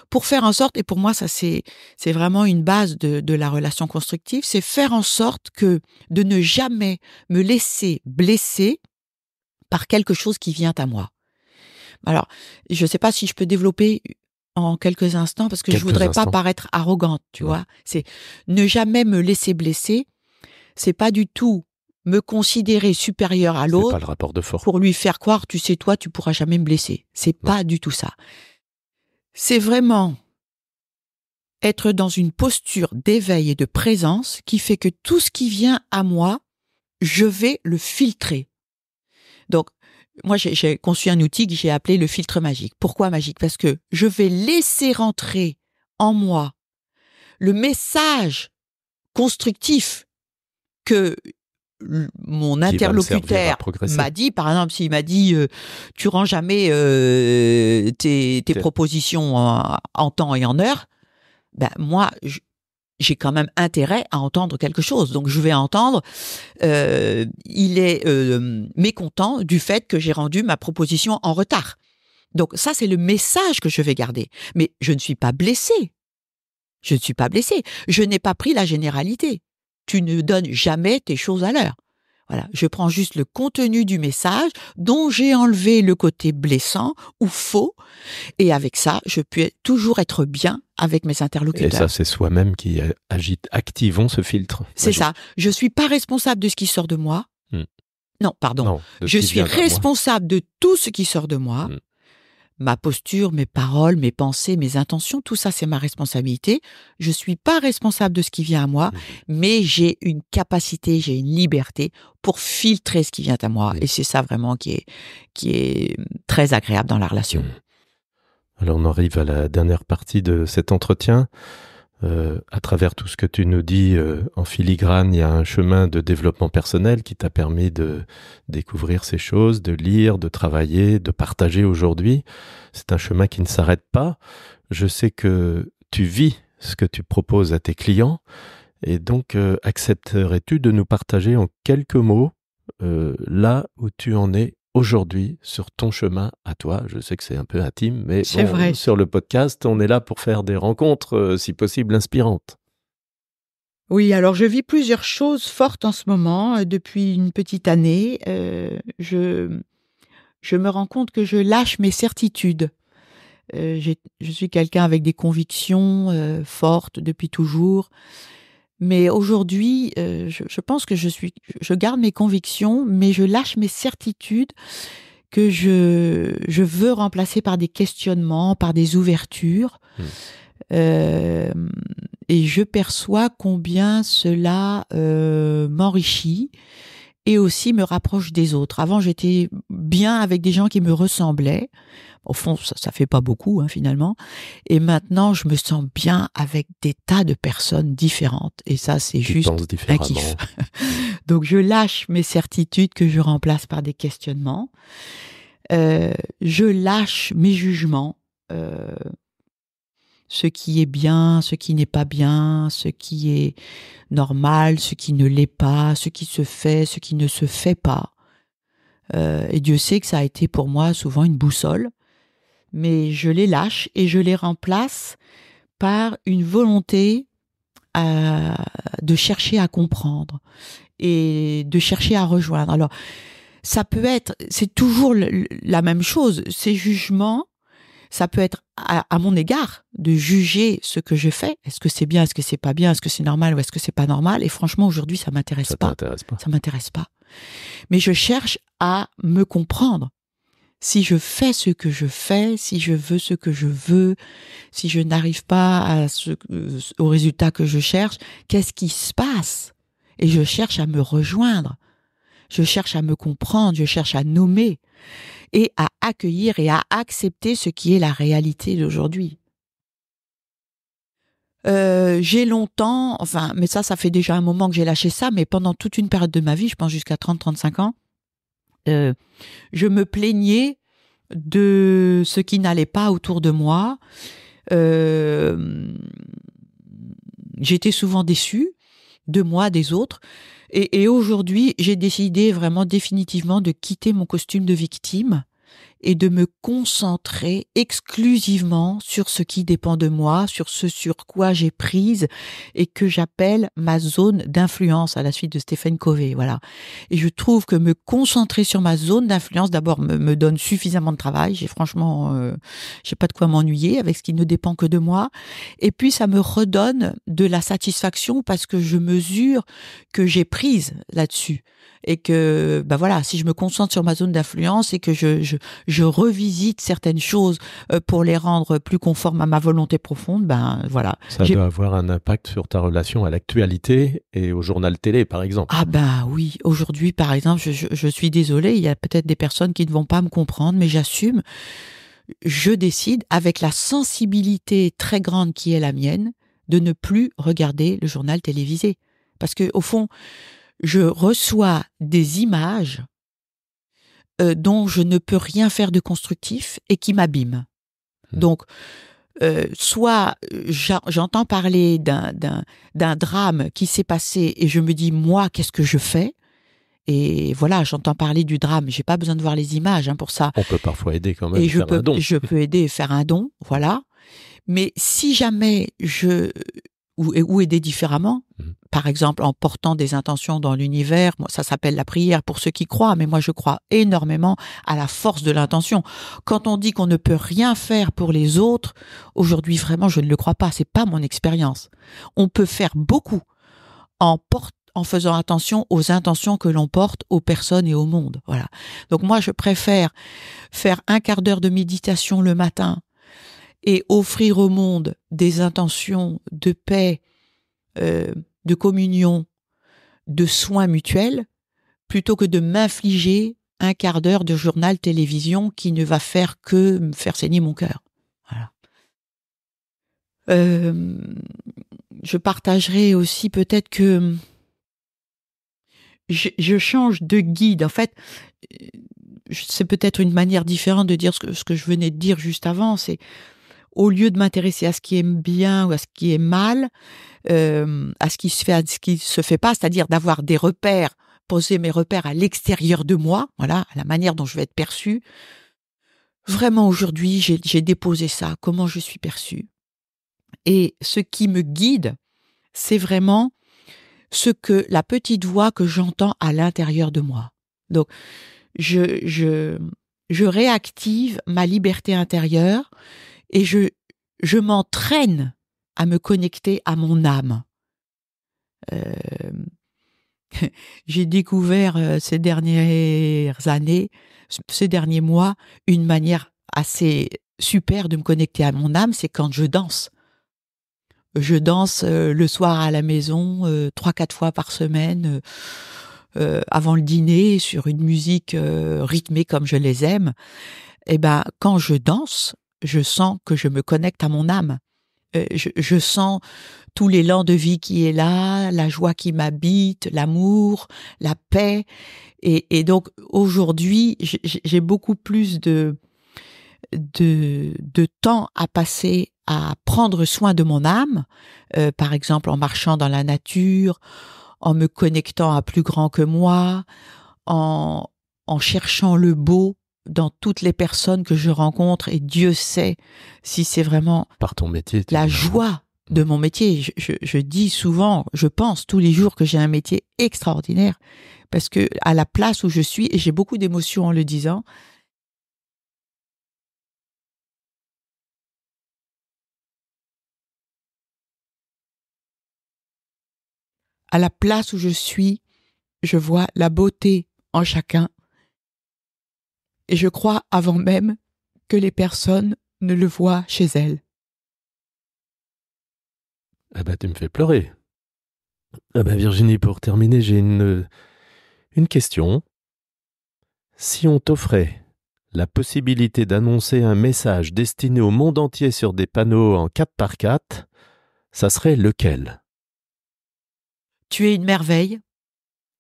pour faire en sorte, et pour moi ça c'est vraiment une base de la relation constructive, c'est faire en sorte de ne jamais me laisser blesser par quelque chose qui vient à moi. Alors, je ne sais pas si je peux développer en quelques instants, parce que je voudrais pas paraître arrogante, tu vois. C'est ne jamais me laisser blesser. C'est pas du tout me considérer supérieur à l'autre. C'est pas le rapport de force. Pour lui faire croire, tu sais, toi, tu pourras jamais me blesser. C'est pas du tout ça. C'est vraiment être dans une posture d'éveil et de présence qui fait que tout ce qui vient à moi, je vais le filtrer. Donc, moi, j'ai conçu un outil que j'ai appelé le filtre magique. Pourquoi magique? Parce que je vais laisser rentrer en moi le message constructif que mon interlocuteur m'a dit. Par exemple, s'il m'a dit tu rends jamais tes propositions en temps et en heure, ben moi j'ai quand même intérêt à entendre quelque chose. Donc je vais entendre il est mécontent du fait que j'ai rendu ma proposition en retard. Donc ça, c'est le message que je vais garder. Mais je ne suis pas blessée. Je ne suis pas blessée. Je n'ai pas pris la généralité. Tu ne donnes jamais tes choses à l'heure. Voilà, je prends juste le contenu du message dont j'ai enlevé le côté blessant ou faux, et avec ça, je peux toujours être bien avec mes interlocuteurs. Et ça, c'est soi-même qui agite. Activons ce filtre. C'est ça. Je suis pas responsable de ce qui sort de moi. Non, pardon. Non, je suis responsable de tout ce qui sort de moi. Ma posture, mes paroles, mes pensées, mes intentions, tout ça, c'est ma responsabilité. Je suis pas responsable de ce qui vient à moi, mais j'ai une capacité, j'ai une liberté pour filtrer ce qui vient à moi. Et c'est ça vraiment qui est très agréable dans la relation. Alors, on arrive à la dernière partie de cet entretien. À travers tout ce que tu nous dis en filigrane, il y a un chemin de développement personnel qui t'a permis de découvrir ces choses, de lire, de travailler, de partager aujourd'hui. C'est un chemin qui ne s'arrête pas. Je sais que tu vis ce que tu proposes à tes clients, et donc accepterais-tu de nous partager en quelques mots là où tu en es aujourd'hui sur ton chemin à toi? Je sais que c'est un peu intime, mais bon, sur le podcast, on est là pour faire des rencontres, si possible, inspirantes. Oui, alors je vis plusieurs choses fortes en ce moment. Depuis une petite année, je me rends compte que je lâche mes certitudes. Je suis quelqu'un avec des convictions fortes depuis toujours. Mais aujourd'hui, je pense que je garde mes convictions, mais je lâche mes certitudes que je veux remplacer par des questionnements, par des ouvertures. Et je perçois combien cela m'enrichit et aussi me rapproche des autres. Avant, j'étais bien avec des gens qui me ressemblaient. Au fond, ça fait pas beaucoup, finalement. Et maintenant, je me sens bien avec des tas de personnes différentes. Et ça, c'est juste un kiff. Donc, je lâche mes certitudes que je remplace par des questionnements. Je lâche mes jugements. Ce qui est bien, ce qui n'est pas bien, ce qui est normal, ce qui ne l'est pas, ce qui se fait, ce qui ne se fait pas. Et Dieu sait que ça a été pour moi souvent une boussole. Mais je les lâche et je les remplace par une volonté de chercher à comprendre et de chercher à rejoindre. Alors, c'est toujours la même chose. Ces jugements, ça peut être à mon égard de juger ce que je fais. Est-ce que c'est bien, est-ce que c'est pas bien, est-ce que c'est normal ou est-ce que c'est pas normal? Et franchement, aujourd'hui, ça m'intéresse pas. Ça m'intéresse pas. Mais je cherche à me comprendre. Si je fais ce que je fais, si je veux ce que je veux, si je n'arrive pas au résultat que je cherche, qu'est-ce qui se passe? Et je cherche à me rejoindre. Je cherche à me comprendre, je cherche à nommer et à accueillir et à accepter ce qui est la réalité d'aujourd'hui. J'ai longtemps, mais ça fait déjà un moment que j'ai lâché ça, mais pendant toute une période de ma vie, je pense jusqu'à 30-35 ans, je me plaignais de ce qui n'allait pas autour de moi. J'étais souvent déçue de moi, des autres. Et aujourd'hui, j'ai décidé vraiment définitivement de quitter mon costume de victime et de me concentrer exclusivement sur ce qui dépend de moi, sur ce sur quoi j'ai prise et que j'appelle ma zone d'influence à la suite de Stephen Covey, voilà. Et je trouve que me concentrer sur ma zone d'influence, d'abord, me donne suffisamment de travail. J'ai pas de quoi m'ennuyer avec ce qui ne dépend que de moi. Et puis, ça me redonne de la satisfaction parce que je mesure que j'ai prise là-dessus. Et que, si je me concentre sur ma zone d'influence et que je revisite certaines choses pour les rendre plus conformes à ma volonté profonde, voilà. Ça doit avoir un impact sur ta relation à l'actualité et au journal télé, par exemple. Ah oui, aujourd'hui, par exemple, je suis désolée, il y a peut-être des personnes qui ne vont pas me comprendre, mais j'assume. Je décide, avec la sensibilité très grande qui est la mienne, de ne plus regarder le journal télévisé. Parce que, au fond, je reçois des images dont je ne peux rien faire de constructif et qui m'abîment. Donc, soit j'entends parler d'un drame qui s'est passé et je me dis, moi, qu'est-ce que je fais? Et voilà, j'entends parler du drame. J'ai pas besoin de voir les images pour ça. On peut parfois aider quand même. Et je peux aider et faire un don, voilà. Mais si jamais ou aider différemment, par exemple en portant des intentions dans l'univers, ça s'appelle la prière pour ceux qui croient, mais moi je crois énormément à la force de l'intention. Quand on dit qu'on ne peut rien faire pour les autres, aujourd'hui vraiment je ne le crois pas, c'est pas mon expérience. On peut faire beaucoup en faisant attention aux intentions que l'on porte aux personnes et au monde. Voilà. Donc moi je préfère faire un quart d'heure de méditation le matin et offrir au monde des intentions de paix, de communion, de soins mutuels, plutôt que de m'infliger un quart d'heure de journal télévision qui ne va faire que me faire saigner mon cœur. Voilà. Je partagerai aussi peut-être que je change de guide. En fait, c'est peut-être une manière différente de dire ce que je venais de dire juste avant, c'est au lieu de m'intéresser à ce qui est bien ou à ce qui est mal, à ce qui se fait, à ce qui se fait pas, c'est-à-dire d'avoir des repères, poser mes repères à l'extérieur de moi, voilà, à la manière dont je vais être perçue. Vraiment, aujourd'hui, j'ai déposé ça, comment je suis perçue. Et ce qui me guide, c'est vraiment la petite voix que j'entends à l'intérieur de moi. Donc, je réactive ma liberté intérieure et je m'entraîne à me connecter à mon âme. J'ai découvert ces dernières années, ces derniers mois, une manière assez super de me connecter à mon âme, c'est quand je danse. Je danse le soir à la maison, 3-4 fois par semaine, avant le dîner, sur une musique rythmée comme je les aime. Et quand je danse, je sens que je me connecte à mon âme. Je sens tout l'élan de vie qui est là, la joie qui m'habite, l'amour, la paix. Et donc, aujourd'hui, j'ai beaucoup plus de temps à passer à prendre soin de mon âme, par exemple en marchant dans la nature, en me connectant à plus grand que moi, en en cherchant le beau dans toutes les personnes que je rencontre, et Dieu sait si c'est vraiment Par ton métier. la joie de mon métier. Je dis souvent, je pense tous les jours que j'ai un métier extraordinaire, parce que à la place où je suis, et j'ai beaucoup d'émotions en le disant, à la place où je suis, je vois la beauté en chacun, et je crois avant même que les personnes ne le voient chez elles. Ah bah tu me fais pleurer. Ah bah Virginie, pour terminer, j'ai une question. Si on t'offrait la possibilité d'annoncer un message destiné au monde entier sur des panneaux en 4x4, ça serait lequel? Tu es une merveille.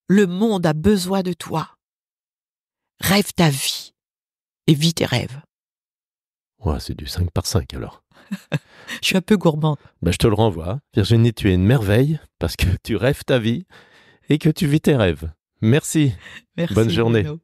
Le monde a besoin de toi. Rêve ta vie et vis tes rêves. Ouais, c'est du 5x5 alors. Je suis un peu gourmande. Bah, je te le renvoie. Virginie, tu es une merveille parce que tu rêves ta vie et que tu vis tes rêves. Merci. Merci. Bonne journée. Bruno.